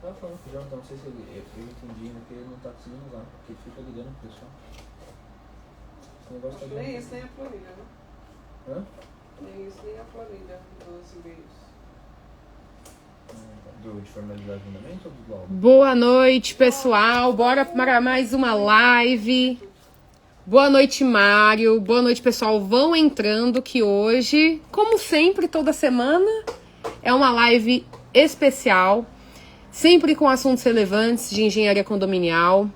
Tava falando com o Jonathan, não sei se eu entendi ainda que ele não tá conseguindo usar, porque ele fica ligando pro pessoal. Esse negócio tá dando. Nem isso, nem a planilha, né? Hã? Nem isso, nem a planilha dos e-mails. De formalidade de fundamento ou do Glauber? Boa noite, pessoal. Bora para mais uma live. Boa noite, Mário. Boa noite, pessoal. Vão entrando que hoje, como sempre, toda semana, é uma live especial, sempre com assuntos relevantes de engenharia condominial.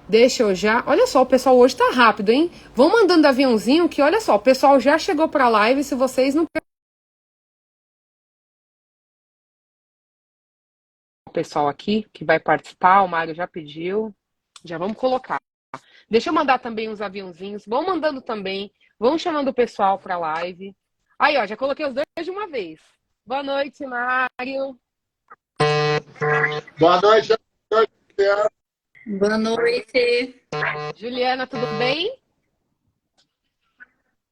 Deixa eu já... Olha só, o pessoal hoje tá rápido, hein? Vão mandando aviãozinho que, olha só, o pessoal já chegou para a live. Se vocês não... O pessoal aqui que vai participar, o Mário já pediu. Já vamos colocar. Deixa eu mandar também uns aviãozinhos. Vão mandando também. Vão chamando o pessoal para a live. Aí, ó, já coloquei os dois de uma vez. Boa noite, Mário. Boa noite, Juliana. Boa noite. Juliana, tudo bem?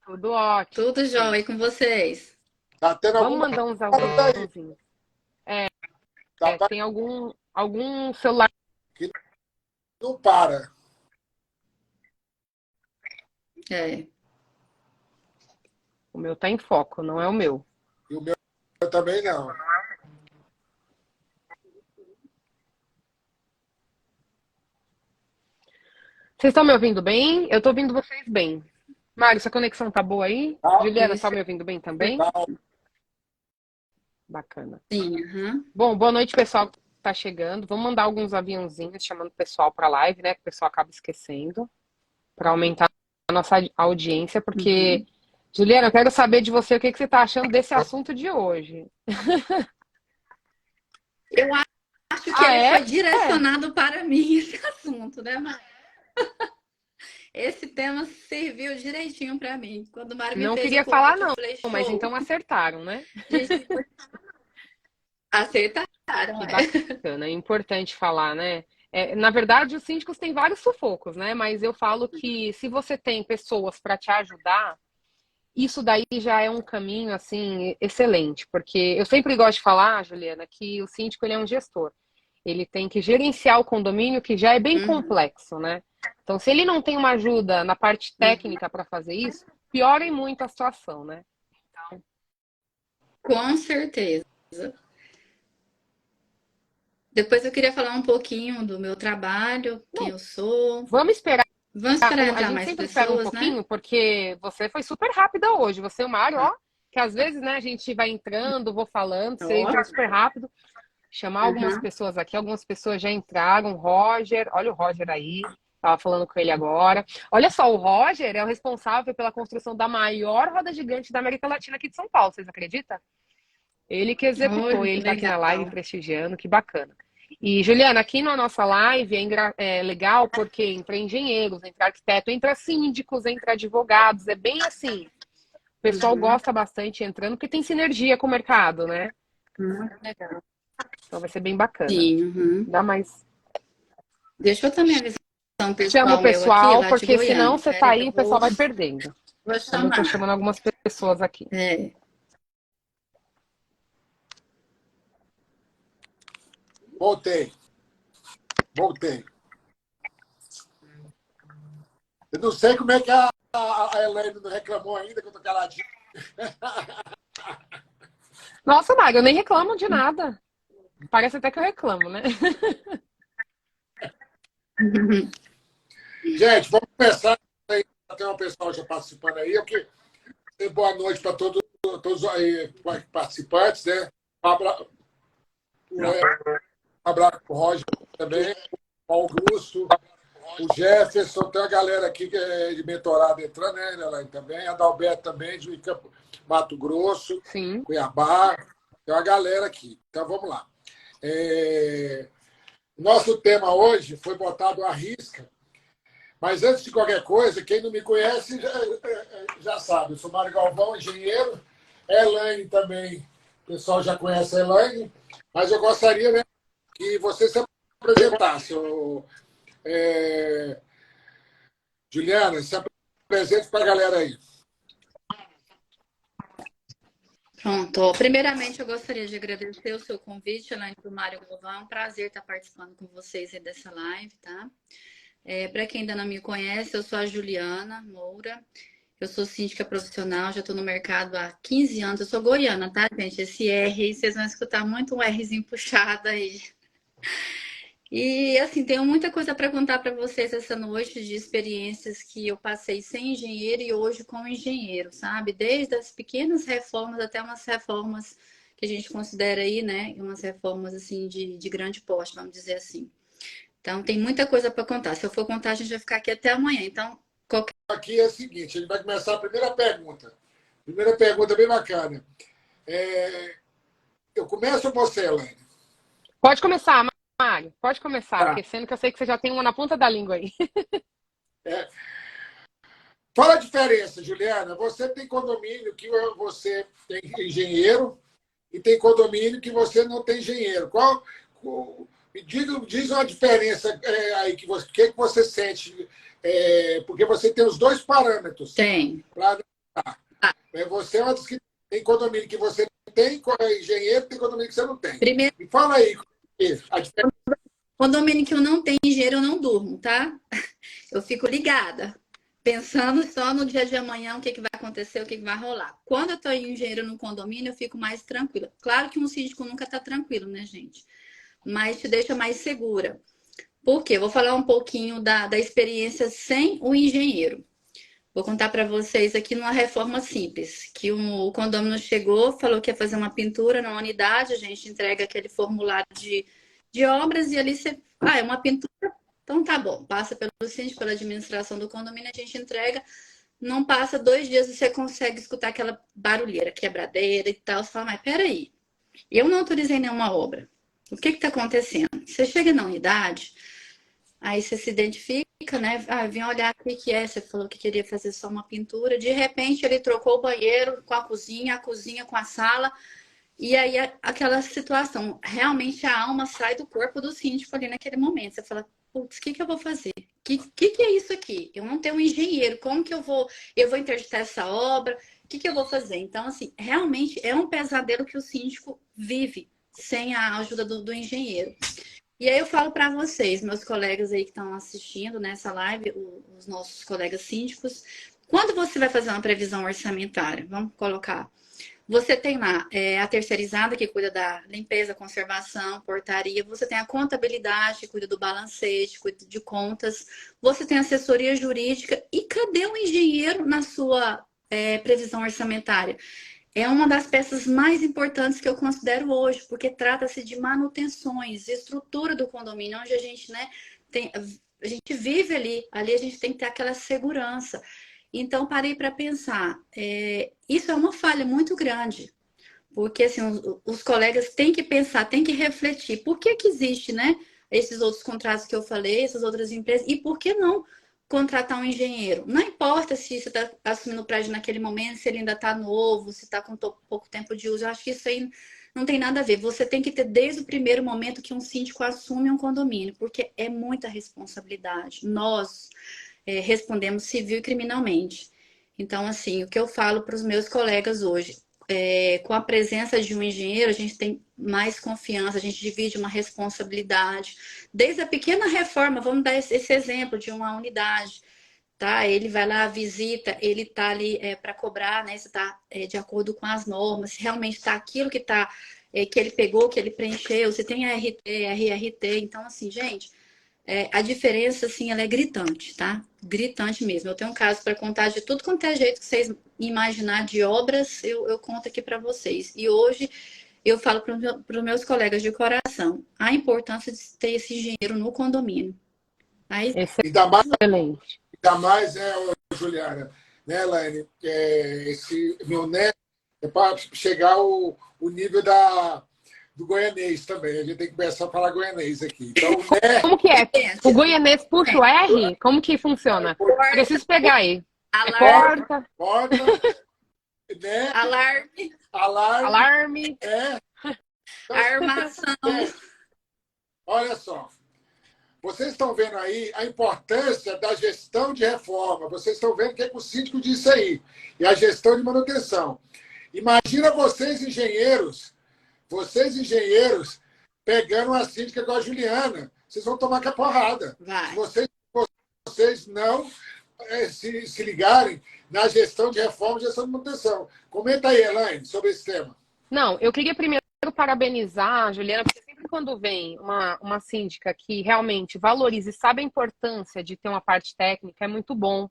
Tudo ótimo. Tudo jóia com vocês? Tá tendo Vamos alguma mandar uns coisa aí? aviãozinhos. Tá Tem algum celular. que não para. É. O meu tá em foco, não é o meu. E o meu também não. Vocês estão me ouvindo bem? Eu tô ouvindo vocês bem. Mário, sua conexão tá boa aí? Tá, Juliana, tá Isso. me ouvindo bem também? legal. Bacana. Sim, aham. Bom, boa noite, pessoal que tá chegando. Vamos mandar alguns aviãozinhos chamando o pessoal para a live, né? Que o pessoal acaba esquecendo, para aumentar a nossa audiência, porque, Juliana, eu quero saber de você o que você tá achando desse assunto de hoje. Eu acho que Ah, ele é? foi direcionado para mim, esse assunto, né, Mário? Esse tema serviu direitinho para mim. Quando o Mário me Não fez queria o falar, convite, eu não, falei, mas show. então acertaram, né? Gente, acertaram, Que é. bacana, é importante falar, né? Na verdade, os síndicos têm vários sufocos, né? Mas eu falo que se você tem pessoas para te ajudar, isso daí já é um caminho, assim, excelente. Porque eu sempre gosto de falar, Juliana, que o síndico ele é um gestor. Ele tem que gerenciar o condomínio, que já é bem Uhum, complexo, né? Então, se ele não tem uma ajuda na parte uhum. técnica para fazer isso, piora em muito a situação, né? Com certeza. Depois eu queria falar um pouquinho do meu trabalho, quem Não, eu sou. vamos esperar. Vamos esperar A entrar gente mais sempre espera um pessoas, né? pouquinho, porque você foi super rápida hoje. Você e o Mário, ó, que às vezes, né, a gente vai entrando, vou falando, você Ó. entrou super rápido. Chamar algumas Uhum. pessoas aqui, algumas pessoas já entraram. Roger, olha o Roger aí, tava falando com ele agora. Olha só, o Roger é o responsável pela construção da maior roda gigante da América Latina aqui de São Paulo, vocês acreditam? Ele que executou, Olha, e que ele tá aqui na live legal. prestigiando, que bacana. E, Juliana, aqui na nossa live é legal porque entra engenheiros, entra arquiteto, entra síndicos, entra advogados, é bem assim. O pessoal Uhum. gosta bastante entrando porque tem sinergia com o mercado, né? Legal. Então vai ser bem bacana. Sim, uhum. Dá mais. Deixa eu também avisar um Chama o pessoal meu aqui, pessoal, lá de porque senão Goiânia. você tá Espera aí que aí e eu o pessoal vou, vai perdendo. vou Também tô chamar. chamando algumas pessoas aqui. É. Voltei. Voltei. Eu não sei como é que a Elaine não reclamou ainda, que eu tô caladinho. Nossa, Mário, eu nem reclamo de nada. Parece até que eu reclamo, né? Gente, vamos começar. Tem um pessoal já participando aí. Eu que boa noite para todos aí participantes, né? Um abraço para o Roger também, o Augusto, o Jefferson, tem uma galera aqui que é de mentorado entrando, né, Elaine, também, a Adalberto também, de Mato Grosso, Sim. Cuiabá, tem uma galera aqui. Então, vamos lá. Nosso tema hoje foi botado à risca, mas antes de qualquer coisa, quem não me conhece já sabe, eu sou Mário Galvão, engenheiro, Elaine também, o pessoal já conhece a Elaine, mas eu gostaria, né, que você se apresentasse. Juliana, se apresente para a galera aí. Pronto. Primeiramente, eu gostaria de agradecer o seu convite, Elaine, do Mário Galvão. É um prazer estar participando com vocês aí dessa live, tá? Para quem ainda não me conhece, eu sou a Juliana Moura. Eu sou síndica profissional, já estou no mercado há 15 anos. Eu sou goiana, tá, gente? Esse R, vocês vão escutar muito um Rzinho puxado aí. E assim, tenho muita coisa para contar para vocês essa noite de experiências que eu passei sem engenheiro e hoje com engenheiro, sabe? Desde as pequenas reformas até umas reformas que a gente considera aí, né? Umas reformas assim de grande porte, vamos dizer assim. Então, tem muita coisa para contar. Se eu for contar, a gente vai ficar aqui até amanhã. Então, Aqui é o seguinte, a gente vai começar a primeira pergunta. Primeira pergunta bem bacana. Eu começo ou você, Elaine? Pode começar, Mário. Pode começar, Tá. porque sendo que eu sei que você já tem uma na ponta da língua aí. Fala a diferença, Juliana. Você tem condomínio que você tem engenheiro e tem condomínio que você não tem engenheiro. Me diz uma diferença aí que você sente, porque você tem os dois parâmetros. tem. Você é uma das que tem condomínio que você tem engenheiro, tem condomínio que você não tem. Primeiro, Me fala aí a diferença. condomínio que eu não tenho engenheiro, eu não durmo, tá? Eu fico ligada, pensando só no dia de amanhã, o que vai acontecer, o que vai rolar. Quando eu tô em engenheiro no condomínio, eu fico mais tranquila. Claro que um síndico nunca tá tranquilo, né, gente? Mas te deixa mais segura. Por quê? Vou falar um pouquinho da experiência sem o engenheiro. Vou contar para vocês aqui numa reforma simples, que o condomínio chegou, falou que ia fazer uma pintura na unidade, a gente entrega aquele formulário de obras e ali você... é uma pintura, então tá bom. Passa pelo síndico, pela administração do condomínio, a gente entrega. Não passa 2 dias e você consegue escutar aquela barulheira, quebradeira e tal. Você fala, mas peraí, eu não autorizei nenhuma obra. O que está acontecendo? Você chega na unidade, aí você se identifica, né? Vim olhar o que é. Você falou que queria fazer só uma pintura. De repente, ele trocou o banheiro com a cozinha com a sala. E aí, aquela situação. Realmente, a alma sai do corpo do síndico ali naquele momento. Você fala, putz, o que eu vou fazer? O que é isso aqui? Eu não tenho um engenheiro. Como que eu vou interditar essa obra? O que eu vou fazer? Então, assim, realmente é um pesadelo que o síndico vive sem a ajuda do engenheiro. E aí eu falo para vocês, meus colegas aí que estão assistindo nessa live, os nossos colegas síndicos, quando você vai fazer uma previsão orçamentária, vamos colocar, você tem lá a terceirizada que cuida da limpeza, conservação, portaria, você tem a contabilidade que cuida do balancete, cuida de contas, você tem a assessoria jurídica e cadê o engenheiro na sua previsão orçamentária? É uma das peças mais importantes que eu considero hoje, porque trata-se de manutenções, estrutura do condomínio, onde a gente, né, a gente vive ali a gente tem que ter aquela segurança. Então, parei para pensar, isso é uma falha muito grande, porque assim, os colegas têm que pensar, têm que refletir, por que existe, né, esses outros contratos que eu falei, essas outras empresas, e por que não contratar um engenheiro? Não importa se você está assumindo o prédio naquele momento, se ele ainda está novo, se está com pouco tempo de uso. Eu acho que isso aí não tem nada a ver. Você tem que ter desde o primeiro momento que um síndico assume um condomínio, porque é muita responsabilidade. Nós respondemos civil e criminalmente. Então, assim, o que eu falo para os meus colegas hoje, com a presença de um engenheiro, a gente tem mais confiança, a gente divide uma responsabilidade. Desde a pequena reforma, vamos dar esse exemplo de uma unidade, tá? Ele vai lá, visita, ele tá ali para cobrar, né? Se tá de acordo com as normas, se realmente tá aquilo que tá, que ele pegou, que ele preencheu, se tem RT, RRT. Então, assim, gente, a diferença, assim, ela é gritante, tá? Gritante mesmo. Eu tenho um caso para contar de tudo quanto é jeito que vocês imaginar de obras, eu conto aqui para vocês. E hoje eu falo para os meus colegas de coração a importância de ter esse engenheiro no condomínio. Aí, Excelente. Ainda mais, Juliana, né, Elaine? Esse meu neto é para chegar o nível do goianês também. A gente tem que começar a falar goianês aqui. Então, né? Como que é? O goianês puxa o R? Como que funciona? Preciso pegar aí. alarme, Porta, né? alarme, Alarme. armação. Olha só. Vocês estão vendo aí a importância da gestão de reforma. Vocês estão vendo o que o síndico disse aí. E a gestão de manutenção. Imagina vocês engenheiros, pegando uma síndica igual a Juliana. Vocês vão tomar com a porrada. Vai. Vocês não se ligarem na gestão de reforma e gestão de manutenção. Comenta aí, Elaine, sobre esse tema. Não, eu queria primeiro parabenizar a Juliana, porque sempre quando vem uma síndica que realmente valoriza e sabe a importância de ter uma parte técnica, é muito bom.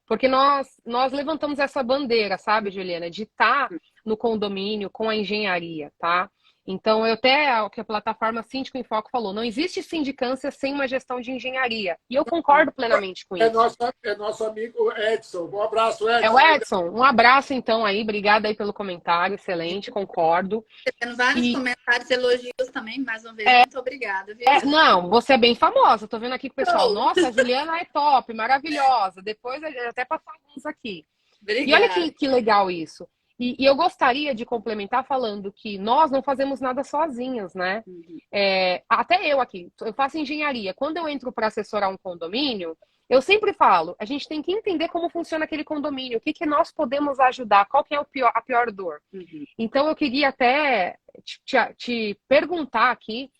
Porque nós levantamos essa bandeira, sabe, Juliana, de estar no condomínio com a engenharia, tá? Então, o que a plataforma Síndico em Foco falou, não existe sindicância sem uma gestão de engenharia. E eu concordo plenamente com isso. É nosso amigo Edson. Um abraço, Edson. É o Edson. Um abraço, então, aí. Obrigada aí pelo comentário. Excelente, concordo. Tendo vários comentários, elogios também, mais uma vez. Muito obrigada, viu? Não, você é bem famosa. Tô vendo aqui com o pessoal. Nossa, a Juliana é top, maravilhosa. Depois eu até passar alguns aqui. Obrigada. E olha que legal isso. E eu gostaria de complementar falando que nós não fazemos nada sozinhos, né? Até eu aqui, eu faço engenharia. Quando eu entro para assessorar um condomínio, eu sempre falo, a gente tem que entender como funciona aquele condomínio, o que nós podemos ajudar, qual que é a pior dor. Então, eu queria até te perguntar aqui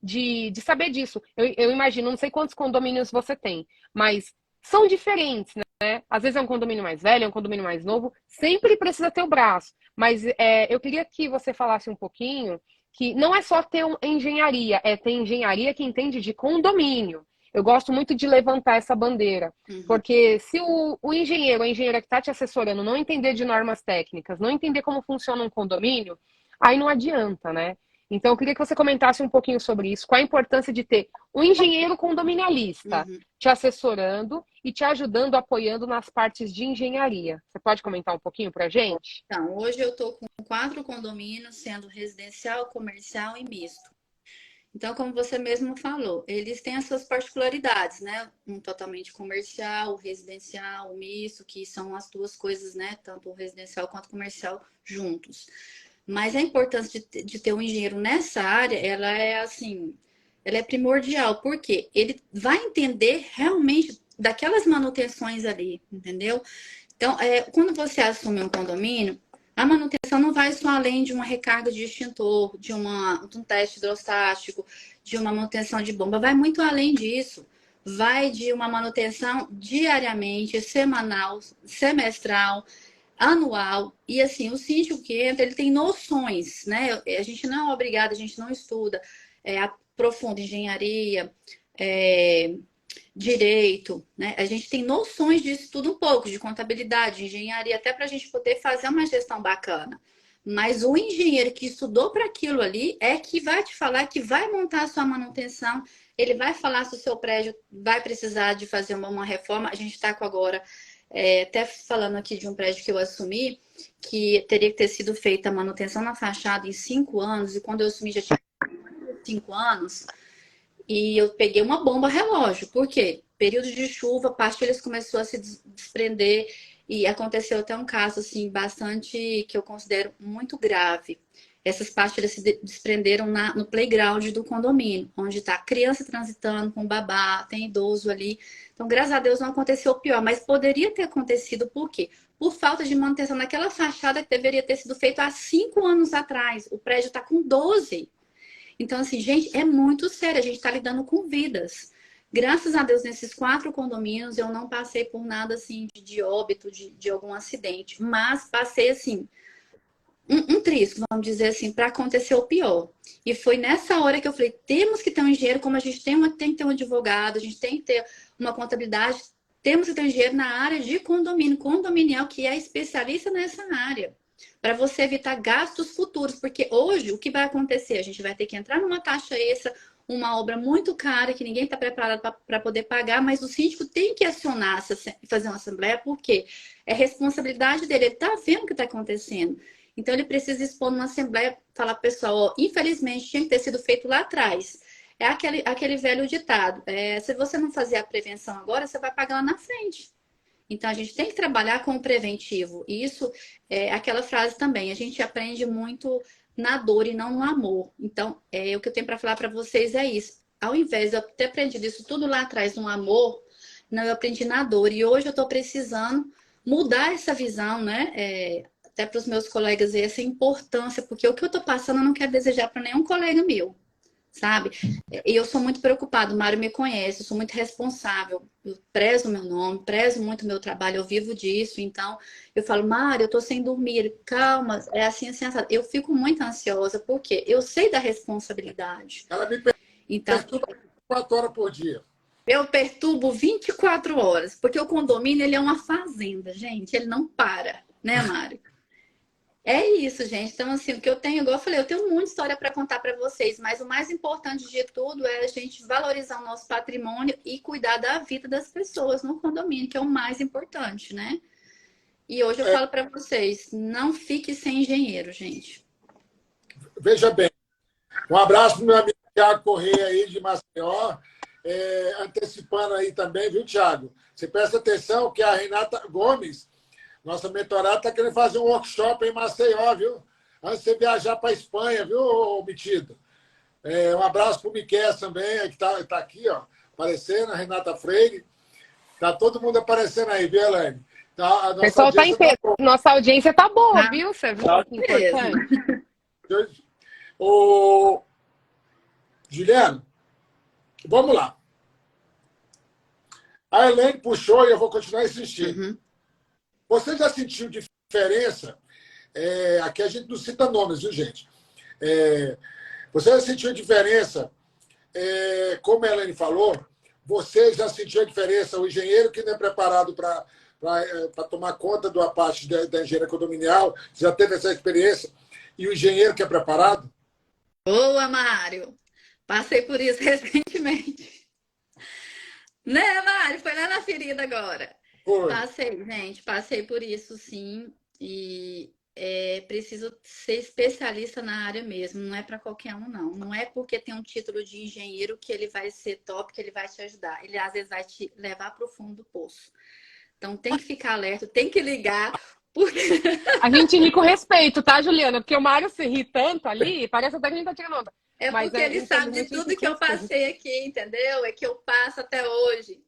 de saber disso. Eu imagino, não sei quantos condomínios você tem, mas são diferentes, né? Às vezes é um condomínio mais velho, é um condomínio mais novo, sempre precisa ter o braço. Mas eu queria que você falasse um pouquinho que não é só ter engenharia, é ter engenharia que entende de condomínio. Eu gosto muito de levantar essa bandeira, porque se o engenheiro, a engenheira que está te assessorando não entender de normas técnicas, não entender como funciona um condomínio, aí não adianta, né? Então, eu queria que você comentasse um pouquinho sobre isso, qual a importância de ter um engenheiro condominialista te assessorando e te ajudando, apoiando nas partes de engenharia. Você pode comentar um pouquinho para a gente? Então, hoje eu estou com 4 condomínios, sendo residencial, comercial e misto. Então, como você mesmo falou, eles têm as suas particularidades, né? Um totalmente comercial, o residencial, o misto, que são as duas coisas, né? Tanto o residencial quanto o comercial juntos. Mas a importância de ter um engenheiro nessa área, ela é primordial, porque ele vai entender realmente daquelas manutenções ali, entendeu? Então, quando você assume um condomínio, a manutenção não vai só além de uma recarga de extintor, de um teste hidrostático, de uma manutenção de bomba, vai muito além disso. Vai de uma manutenção diariamente, semanal, semestral, anual. E assim, o síndico que entra, ele tem noções, né? A gente não é obrigado, a gente não estuda, aprofunda engenharia, direito, né? A gente tem noções disso tudo um pouco, de contabilidade, de engenharia, até para a gente poder fazer uma gestão bacana. Mas o engenheiro que estudou para aquilo ali é que vai te falar, que vai montar a sua manutenção, ele vai falar se o seu prédio vai precisar de fazer uma reforma. A gente está com agora, até falando aqui de um prédio que eu assumi, que teria que ter sido feita a manutenção na fachada em 5 anos, e quando eu assumi já tinha 5 anos, e eu peguei uma bomba relógio. Por quê? Período de chuva, pastilhas começou a se desprender, e aconteceu até um caso assim, bastante, que eu considero muito grave. Essas pastilhas se desprenderam no playground do condomínio, onde está criança transitando com babá, tem idoso ali. Então, graças a Deus, não aconteceu o pior, mas poderia ter acontecido. Por quê? Por falta de manutenção naquela fachada que deveria ter sido feito há 5 anos atrás. O prédio está com 12. Então, assim, gente, é muito sério. A gente está lidando com vidas. Graças a Deus, nesses 4 condomínios, eu não passei por nada, assim, de óbito, de algum acidente. Mas passei, assim, um trisco, vamos dizer assim, para acontecer o pior. E foi nessa hora que eu falei, temos que ter um engenheiro, como a gente tem que ter um advogado, a gente tem que ter uma contabilidade, temos que ter um engenheiro na área de condomínio, condominial, que é especialista nessa área, para você evitar gastos futuros, porque hoje o que vai acontecer? A gente vai ter que entrar numa taxa extra, uma obra muito cara, que ninguém está preparado para poder pagar, mas o síndico tem que acionar, fazer uma assembleia, porque é responsabilidade dele, ele está vendo o que está acontecendo. Então, ele precisa expor numa assembleia, falar para o pessoal, ó, infelizmente, tinha que ter sido feito lá atrás. É aquele velho ditado, se você não fazer a prevenção agora, você vai pagar lá na frente. Então, a gente tem que trabalhar com o preventivo. E isso é aquela frase também, a gente aprende muito na dor e não no amor. Então, o que eu tenho para falar para vocês é isso. Ao invés de eu ter aprendido isso tudo lá atrás no amor, não, eu aprendi na dor. E hoje eu estou precisando mudar essa visão, né? até para os meus colegas ver essa importância, porque o que eu estou passando eu não quero desejar para nenhum colega meu, sabe? E eu sou muito preocupada, o Mário me conhece, eu sou muito responsável, eu prezo o meu nome, prezo muito o meu trabalho, eu vivo disso, então eu falo, Mário, eu tô sem dormir, ele, calma, é assim, assim, assado. Eu fico muito ansiosa, porque eu sei da responsabilidade. Ela me Então, perturba 4 horas por dia. eu perturbo 24 horas, porque o condomínio ele é uma fazenda, gente, ele não para, né, Mário? É isso, gente. Então, assim, o que eu tenho, igual eu falei, eu tenho muita história para contar para vocês, mas o mais importante de tudo é a gente valorizar o nosso patrimônio e cuidar da vida das pessoas no condomínio, que é o mais importante, né? E hoje eu falo para vocês, não fique sem engenheiro, gente. Veja bem, um abraço para o meu amigo Thiago Correia aí de Maceió, antecipando aí também, viu, Thiago? Você presta atenção que a Renata Gomes, nossa mentorada, está querendo fazer um workshop em Maceió, viu? Antes de você viajar para a Espanha, viu, metido? Um abraço para o Miquel também, que tá aqui, ó, aparecendo, a Renata Freire. Tá todo mundo aparecendo aí, viu, Elaine? Tá, a nossa Pessoal, tá em audiência peso. Nossa audiência tá boa, Tá. viu? Você viu Tá que importante? Ô, Juliano, vamos lá. A Elaine puxou e eu vou continuar insistindo. Uhum. Você já sentiu diferença? Aqui a gente não cita nomes, viu, gente? Você já sentiu diferença? Como a Elaine falou, você já sentiu a diferença? O engenheiro que não é preparado para tomar conta da parte da engenharia condominial, já teve essa experiência? E o engenheiro que é preparado? Boa, Mário. Passei por isso recentemente. Né, Mário? Foi lá na ferida agora. Foi. Passei, gente, passei por isso, sim. E é preciso ser especialista na área mesmo. Não é para qualquer um, não. Não é porque tem um título de engenheiro que ele vai ser top, que ele vai te ajudar. Ele, às vezes, vai te levar para o fundo do poço. Então, tem que ficar alerta, tem que ligar. Porque... A gente ri com respeito, tá, Juliana? Porque o Mário se ri tanto ali, parece até que a gente tá tirando onda. É Mas porque ele sabe de tudo que eu passei aqui, entendeu? É que eu passo até hoje.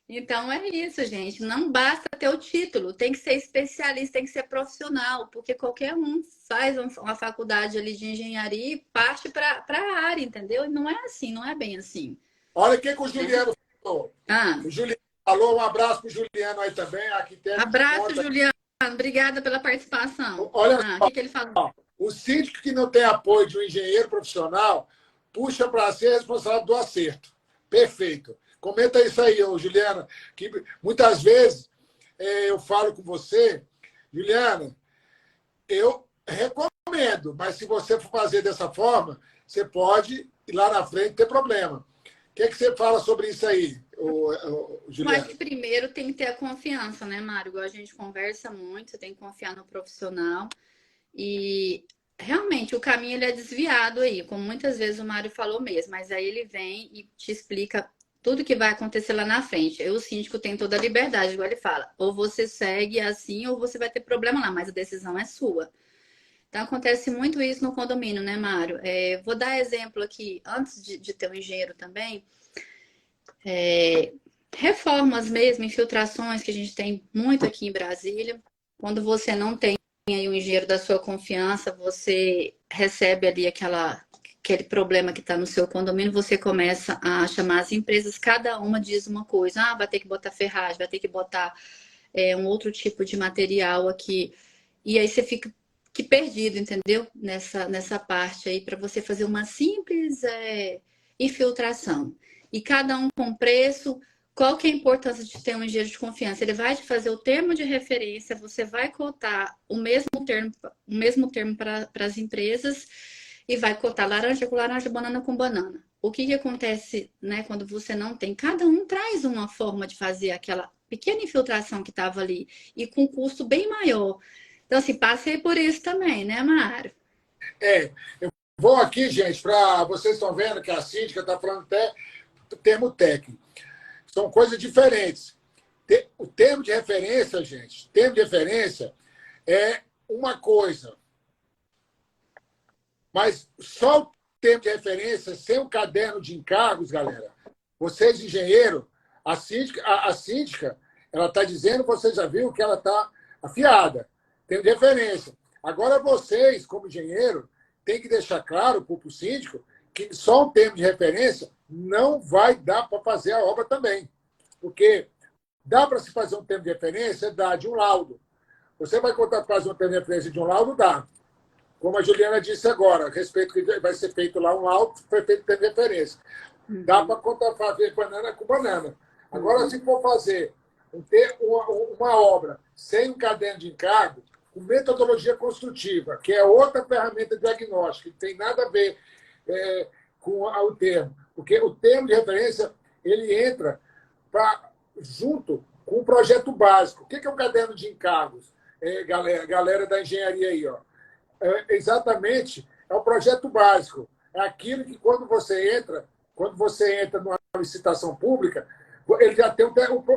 Então é isso, gente. Não basta ter o título, tem que ser especialista, tem que ser profissional, porque qualquer um faz uma faculdade ali de engenharia e parte para a área, entendeu? E não é assim, não é bem assim. Olha o que o Juliano falou. Ah. O Juliano falou, um abraço para o Juliano aí também, arquiteto. Abraço, Juliano. Obrigada pela participação. Olha só, o que ele falou? O síndico que não tem apoio de um engenheiro profissional puxa para ser responsável do acerto. Perfeito. Comenta isso aí, Juliana, que muitas vezes eu falo com você, Juliana, eu recomendo, mas se você for fazer dessa forma, você pode ir lá na frente ter problema. O que você fala sobre isso aí, Juliana? Eu acho que primeiro tem que ter a confiança, né, Mário? Igual a gente conversa muito, você tem que confiar no profissional. E realmente o caminho ele é desviado aí, como muitas vezes o Mário falou mesmo, mas aí ele vem e te explica tudo que vai acontecer lá na frente. O síndico tem toda a liberdade, igual ele fala. Ou você segue assim, ou você vai ter problema lá, mas a decisão é sua. Então, acontece muito isso no condomínio, né, Mário? Vou dar exemplo aqui, antes de ter um engenheiro também. Reformas mesmo, infiltrações, que a gente tem muito aqui em Brasília. Quando você não tem aí um engenheiro da sua confiança, você recebe ali aquele problema que está no seu condomínio, você começa a chamar as empresas, cada uma diz uma coisa. Ah, vai ter que botar ferragem, vai ter que botar um outro tipo de material aqui. E aí você fica perdido, entendeu? Nessa parte aí, para você fazer uma simples infiltração. E cada um com preço. Qual que é a importância de ter um engenheiro de confiança? Ele vai te fazer o termo de referência, você vai cotar o mesmo termo para as empresas e vai cotar laranja com laranja, banana com banana. O que acontece, né, quando você não tem? Cada um traz uma forma de fazer aquela pequena infiltração que estava ali e com custo bem maior. Então, assim, passei por isso também, né, Mário? Eu vou aqui, gente, para vocês estão vendo que a síndica está falando até termo técnico. São coisas diferentes. O termo de referência, gente, termo de referência é uma coisa. Mas só o termo de referência, sem o caderno de encargos, galera, vocês, engenheiro, a síndica ela está dizendo, você já viu que ela está afiada. termo de referência. Agora, vocês, como engenheiro, têm que deixar claro para o síndico que só um termo de referência não vai dar para fazer a obra também. Porque dá para se fazer um termo de referência, dá de um laudo. Você vai contar para fazer um termo de referência de um laudo, dá. Como a Juliana disse agora, a respeito que vai ser feito lá um laudo, foi feito termo de referência. Dá para fazer banana com banana. Agora, se for fazer uma obra sem um caderno de encargo, com metodologia construtiva, que é outra ferramenta diagnóstica, que tem nada a ver com o termo. Porque o termo de referência ele entra junto com o projeto básico. O que é o caderno de encargos? Galera da engenharia aí, ó. Exatamente, é o projeto básico. É aquilo que quando você entra numa licitação pública, ele já tem o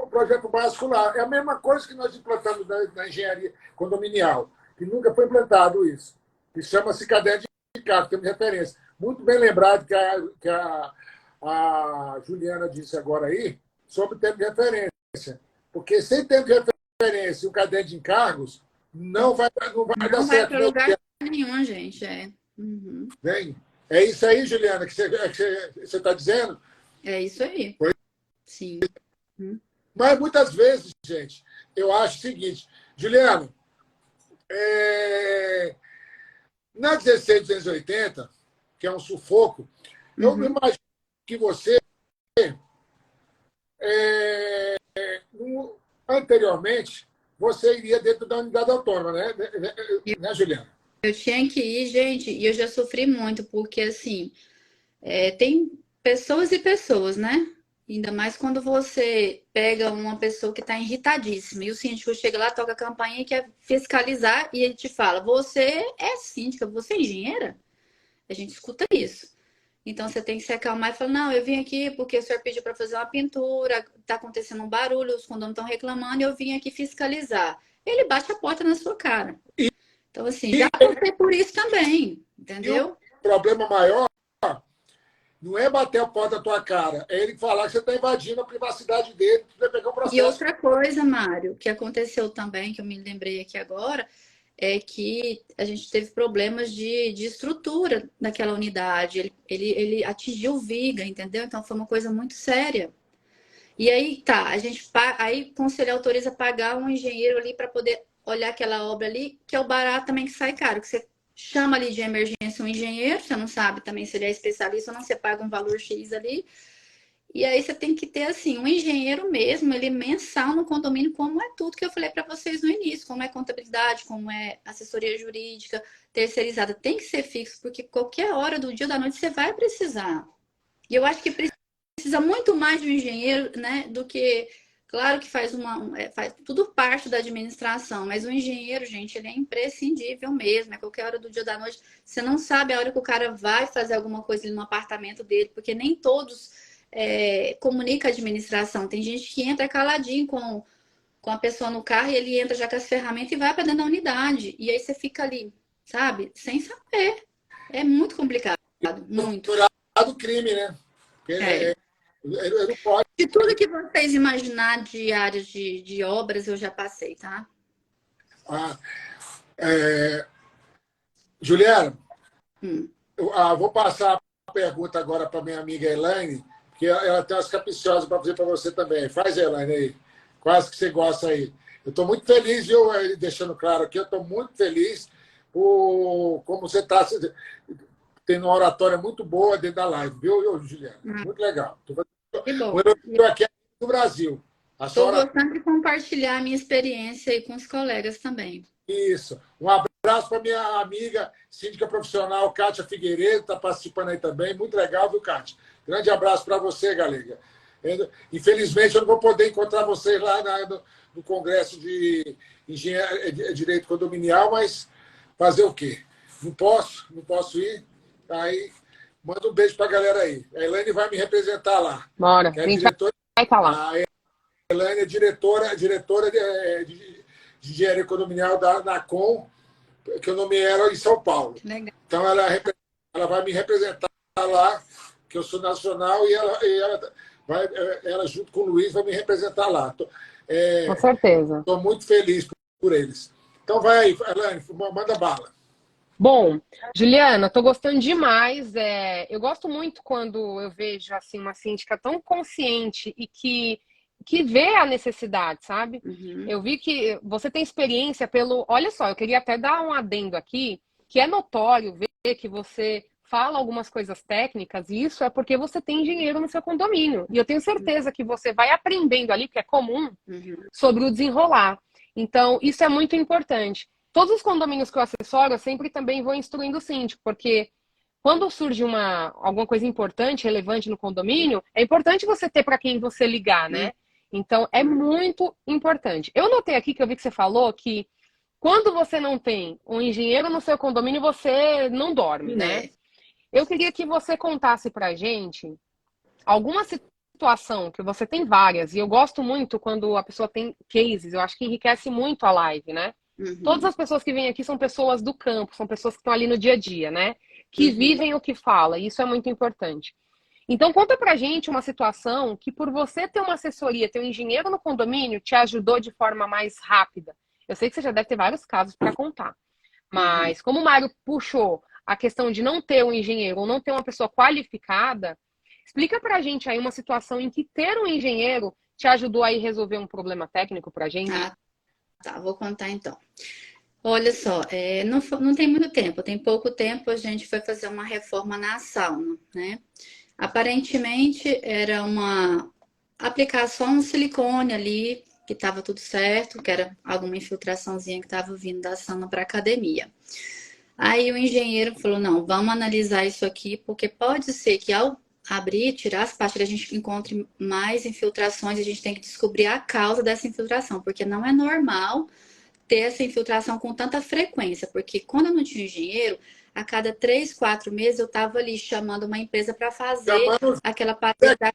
projeto básico lá. É a mesma coisa que nós implantamos na engenharia condominial, que nunca foi implantado isso. Que chama-se caderno de encargo, termo de referência. Muito bem lembrado que a Juliana disse agora aí sobre o termo de referência. Porque sem termo de referência e o caderno de encargos, não vai dar Não vai certo. para lugar nenhum, gente. Uhum. Bem, é isso aí, Juliana, que você está dizendo? É isso aí. Foi? Sim. Mas muitas vezes, gente, eu acho o seguinte, Juliana, na 16280, que é um sufoco, eu me imagino que você, anteriormente, você iria dentro da unidade autônoma, né, Juliana? Eu tinha que ir, gente, e eu já sofri muito, porque, assim, tem pessoas e pessoas, né? Ainda mais quando você pega uma pessoa que está irritadíssima e o síndico chega lá, toca a campainha e quer fiscalizar e ele te fala, você é síndica, você é engenheira? A gente escuta isso. Então, você tem que se acalmar e falar, não, eu vim aqui porque o senhor pediu para fazer uma pintura, está acontecendo um barulho, os condôminos estão reclamando e eu vim aqui fiscalizar. Ele bate a porta na sua cara. Então, assim, já passei por isso também, entendeu? E o problema maior não é bater a porta na tua cara, é ele falar que você está invadindo a privacidade dele, que vai pegar um processo. E outra coisa, Mário, que aconteceu também, que eu me lembrei aqui agora, é que a gente teve problemas de estrutura daquela unidade. Ele atingiu viga, entendeu? Então foi uma coisa muito séria. E aí tá, aí o conselho autoriza pagar um engenheiro ali para poder olhar aquela obra ali, que é o barato também que sai caro, que você chama ali de emergência um engenheiro, você não sabe também se ele é especialista ou não, você paga um valor X ali. E aí você tem que ter, assim, um engenheiro mesmo, ele mensal no condomínio, como é tudo que eu falei para vocês no início, como é contabilidade, como é assessoria jurídica, terceirizada. Tem que ser fixo, porque qualquer hora do dia ou da noite você vai precisar. E eu acho que precisa muito mais de um engenheiro, né, do que... Claro que faz tudo parte da administração, mas o engenheiro, gente, ele é imprescindível mesmo. É qualquer hora do dia ou da noite. Você não sabe a hora que o cara vai fazer alguma coisa ali no apartamento dele, porque nem todos comunicam a administração. Tem gente que entra caladinho com a pessoa no carro e ele entra já com as ferramentas e vai para dentro da unidade. E aí você fica ali, sabe? Sem saber. É muito complicado. Muito. Do crime, né? Ele não pode. De tudo que vocês imaginar de áreas de obras, eu já passei, tá? Juliana, vou passar a pergunta agora para minha amiga Elaine, que ela tem umas capciosas para fazer para você também. Faz, Elaine, aí. Quase que você gosta aí. Eu estou muito feliz, viu? Deixando claro aqui, eu estou muito feliz por como você está tendo uma oratória muito boa dentro da live, viu, Juliana? Muito legal. Que bom. Eu aqui no Brasil. Estou gostando de compartilhar a minha experiência aí com os colegas também. Isso. Um abraço para minha amiga síndica profissional, Kátia Figueiredo, está participando aí também. Muito legal, viu, Kátia? Grande abraço para você, galega. Infelizmente, eu não vou poder encontrar vocês lá no Congresso de Direito Condominial, mas fazer o quê? Não posso ir. Aí, manda um beijo para a galera aí. A Elaine vai me representar lá. Bora, a gente vai estar lá. A Elaine é diretora de engenharia condominial da NACOM, que eu nomeei ela em São Paulo. Legal. Então, ela vai me representar lá, que eu sou nacional, e ela junto com o Luiz, vai me representar lá. Com certeza. Estou muito feliz por eles. Então vai aí, Elaine, manda bala. Bom, Juliana, tô gostando demais. Eu gosto muito quando eu vejo assim uma síndica tão consciente e que vê a necessidade, sabe? Uhum. Eu vi que você tem experiência pelo. Olha só, eu queria até dar um adendo aqui, que é notório ver que você fala algumas coisas técnicas, e isso é porque você tem engenheiro no seu condomínio. E eu tenho certeza que você vai aprendendo ali, que é comum, sobre o desenrolar. Então, isso é muito importante. Todos os condomínios que eu assessoro, eu sempre também vou instruindo o síndico, porque quando surge alguma coisa importante, relevante no condomínio, é importante você ter para quem você ligar, né? Então, é muito importante. Eu notei aqui que eu vi que você falou que quando você não tem um engenheiro no seu condomínio, você não dorme, né? Eu queria que você contasse pra gente alguma situação, que você tem várias, e eu gosto muito quando a pessoa tem cases, eu acho que enriquece muito a live, né? Todas as pessoas que vêm aqui são pessoas do campo, são pessoas que estão ali no dia a dia, né? Que vivem o que fala, e isso é muito importante. Então, conta pra gente uma situação que, por você ter uma assessoria, ter um engenheiro no condomínio, te ajudou de forma mais rápida. Eu sei que você já deve ter vários casos para contar, mas como o Mário puxou a questão de não ter um engenheiro ou não ter uma pessoa qualificada, explica pra gente aí uma situação em que ter um engenheiro te ajudou aí a resolver um problema técnico pra gente. Tá, vou contar então. Olha só, não tem muito tempo, tem pouco tempo a gente foi fazer uma reforma na sauna, né? Aparentemente era uma aplicação de silicone ali, que estava tudo certo, que era alguma infiltraçãozinha que estava vindo da sauna para academia. Aí o engenheiro falou, não, vamos analisar isso aqui, porque pode ser que ao abrir, tirar as pastilhas, a gente encontre mais infiltrações e a gente tem que descobrir a causa dessa infiltração, porque não é normal ter essa infiltração com tanta frequência, porque quando eu não tinha engenheiro, a cada 3, 4 meses eu estava ali chamando uma empresa para fazer aquela parte da...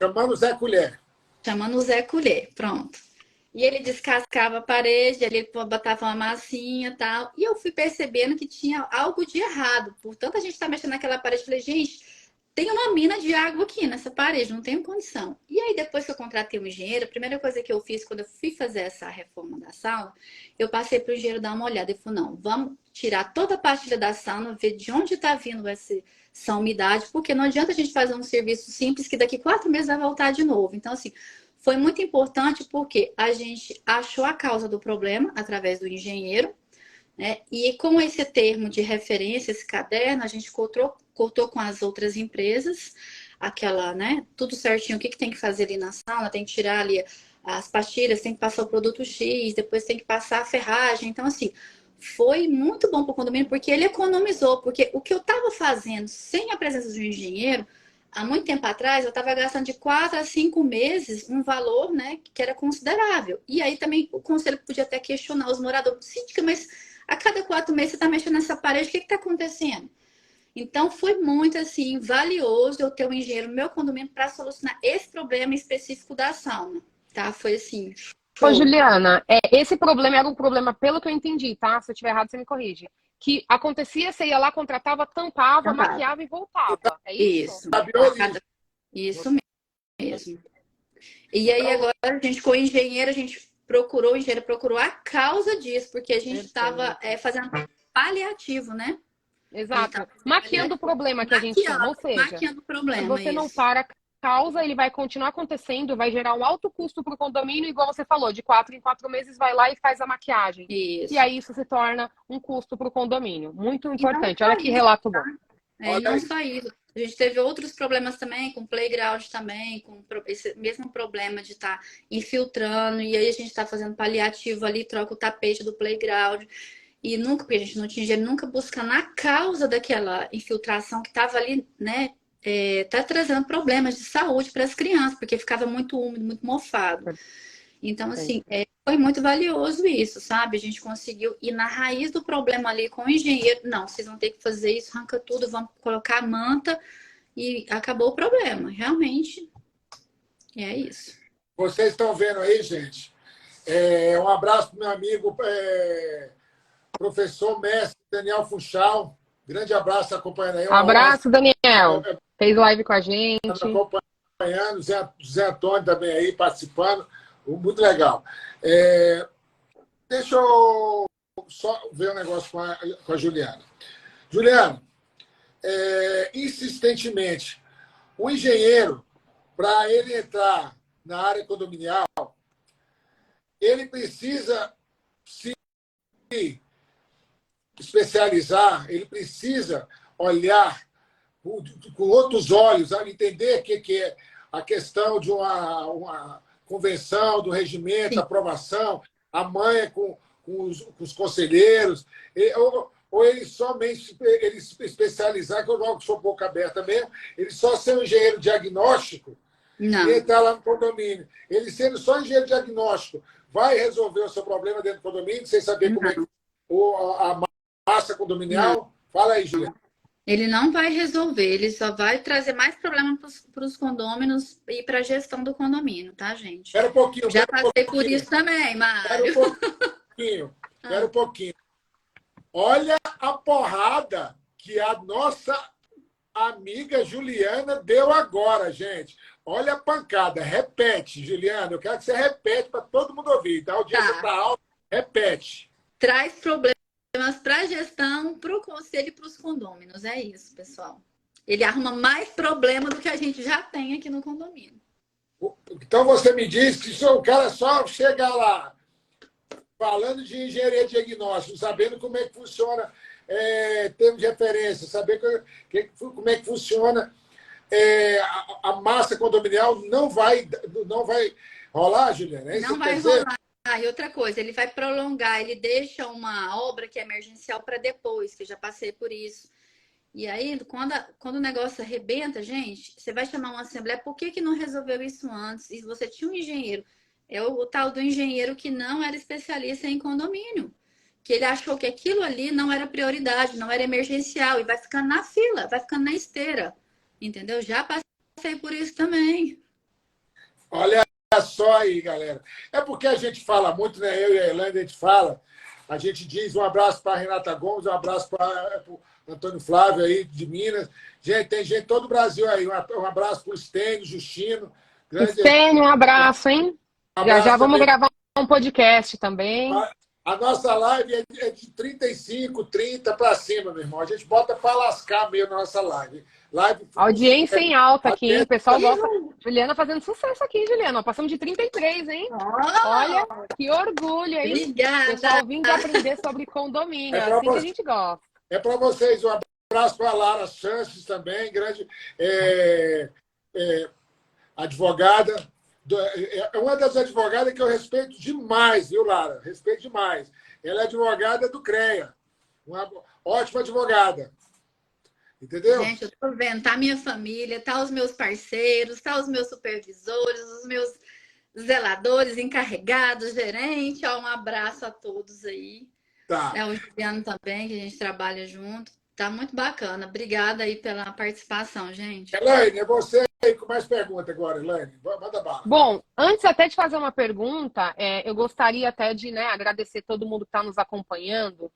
Chamando o Zé Colher. Chamando o Zé Colher, pronto. E ele descascava a parede, ele botava uma massinha e tal. E eu fui percebendo que tinha algo de errado. Portanto, a gente está mexendo naquela parede. Eu falei, gente, tem uma mina de água aqui nessa parede, não tenho condição. E aí, depois que eu contratei um engenheiro, a primeira coisa que eu fiz quando eu fui fazer essa reforma da sauna, eu passei para o engenheiro dar uma olhada. Ele falou, não, vamos tirar toda a partilha da sauna, ver de onde está vindo essa umidade, porque não adianta a gente fazer um serviço simples que daqui 4 meses vai voltar de novo. Então, assim, foi muito importante porque a gente achou a causa do problema através do engenheiro, né? E com esse termo de referência, esse caderno, a gente cortou com as outras empresas, aquela, né? Tudo certinho, o que tem que fazer ali na sauna, tem que tirar ali as pastilhas, tem que passar o produto X, depois tem que passar a ferragem. Então, assim, foi muito bom para o condomínio porque ele economizou, porque o que eu estava fazendo sem a presença de um engenheiro, há muito tempo atrás, eu estava gastando de 4 a 5 meses um valor, né, que era considerável. E aí também o conselho podia até questionar os moradores. Síndica, mas a cada 4 meses você está mexendo nessa parede, o que está acontecendo? Então, foi muito, assim, valioso eu ter um engenheiro no meu condomínio para solucionar esse problema específico da sauna, tá? Foi assim... Ô, Juliana, esse problema era um problema, pelo que eu entendi, tá? Se eu estiver errado, você me corrige. Que acontecia, você ia lá, contratava, tampava, maquiava e voltava. É isso? Isso mesmo. E aí, agora, a gente, com o engenheiro, o engenheiro procurou a causa disso, porque a gente estava fazendo paliativo, né? Exato. Maquiando o problema que a gente chama. Ou seja, maquiando o problema, se você não para a causa, ele vai continuar acontecendo, vai gerar um alto custo para o condomínio, igual você falou, de 4 em 4 meses vai lá e faz a maquiagem. Isso. E aí isso se torna um custo para o condomínio. Muito importante. Olha que relato bom. E não só isso. A gente teve outros problemas também, com playground também, com esse mesmo problema de estar infiltrando, e aí a gente está fazendo paliativo ali, troca o tapete do playground. E nunca, porque a gente não tinha dinheiro, nunca buscando a causa daquela infiltração que estava ali, né? Tá trazendo problemas de saúde para as crianças, porque ficava muito úmido, muito mofado. Então, assim, foi muito valioso isso, sabe? A gente conseguiu ir na raiz do problema ali com o engenheiro. Não, vocês vão ter que fazer isso, arranca tudo, vamos colocar a manta e acabou o problema. Realmente, é isso. Vocês estão vendo aí, gente? Um abraço para meu amigo, professor mestre Daniel Funchal. Grande abraço, acompanhando aí. Abraço, Daniel. Fez live com a gente. Acompanhando, Zé Antônio também aí participando. Muito legal. deixa eu só ver um negócio com a Juliana. Juliana, insistentemente, o engenheiro, para ele entrar na área condominial, ele precisa se especializar, ele precisa olhar com outros olhos, entender o que é a questão de uma convenção, do regimento, Sim. aprovação, a manha com os conselheiros, ou ele somente ele se especializar, que eu não sou boca aberta mesmo, ele só ser um engenheiro diagnóstico Não. e entrar lá no condomínio. Ele sendo só engenheiro diagnóstico, vai resolver o seu problema dentro do condomínio, sem saber como é que a massa condominial? Fala aí, Juliana. Ele não vai resolver, ele só vai trazer mais problema para os condôminos e para a gestão do condomínio, tá, gente? Espera um pouquinho. Já passei por isso também, Mário. Espera um pouquinho. Olha a porrada que a nossa amiga Juliana deu agora, gente. Olha a pancada. Repete, Juliana. Eu quero que você repete para todo mundo ouvir. Tá? A audiência está alta. Repete. Traz problemas para a gestão, para o conselho e para os condôminos. É isso, pessoal. Ele arruma mais problema do que a gente já tem aqui no condomínio. Então você me diz que se o cara só chega lá falando de engenharia diagnóstico, sabendo como é que funciona termos de referência, saber como é que funciona a massa condominial, não vai rolar, Juliana? É isso Não que quer vai dizer? rolar. E outra coisa, ele vai prolongar, ele deixa uma obra que é emergencial para depois, que eu já passei por isso. E aí, quando o negócio arrebenta, gente, você vai chamar uma assembleia, por que não resolveu isso antes? E você tinha um engenheiro, é o tal do engenheiro que não era especialista em condomínio, que ele achou que aquilo ali não era prioridade, não era emergencial, e vai ficando na fila, vai ficando na esteira, entendeu? Já passei por isso também. Olha só aí, galera. É porque a gente fala muito, né? Eu e a Elaine, a gente diz um abraço para a Renata Gomes, um abraço para o Antônio Flávio aí, de Minas. Gente, tem gente de todo o Brasil aí. Um abraço para o Stênio, Justino. Stênio, um abraço, hein? Já vamos gravar um podcast também. A nossa live é de 35, 30 para cima, meu irmão. A gente bota para lascar mesmo na nossa live. Audiência em alta aqui, hein? O pessoal gosta. Juliana fazendo sucesso aqui, Juliana. Passamos de 33, hein? Olha, que orgulho, hein? Obrigada. O pessoal vindo aprender sobre condomínio. É assim que a gente gosta. É para vocês. Um abraço para a Lara Sanches também, grande advogada. É uma das advogadas que eu respeito demais, viu, Lara? Respeito demais. Ela é advogada do CREA. Uma ótima advogada. Entendeu? Gente, eu tô vendo, tá minha família, tá os meus parceiros, tá os meus supervisores, os meus zeladores, encarregados, gerente. Ó, um abraço a todos aí. Tá. O Juliano também, que a gente trabalha junto. Tá muito bacana. Obrigada aí pela participação, gente. Elaine, é você aí com mais perguntas agora, Elaine. Manda bala. Bom, antes até de fazer uma pergunta, eu gostaria até de agradecer todo mundo que está nos acompanhando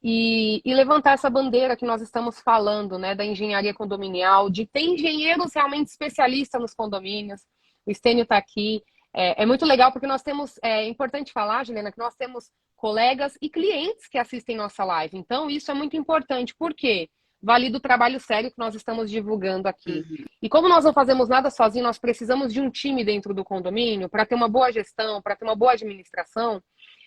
e levantar essa bandeira que nós estamos falando, né, da engenharia condominial, de ter engenheiros realmente especialistas nos condomínios. O Stênio está aqui. É muito legal porque nós temos, é importante falar, Juliana, que nós temos colegas e clientes que assistem nossa live. Então, isso é muito importante. Por quê? Valida o trabalho sério que nós estamos divulgando aqui. Uhum. E como nós não fazemos nada sozinhos, nós precisamos de um time dentro do condomínio para ter uma boa gestão, para ter uma boa administração.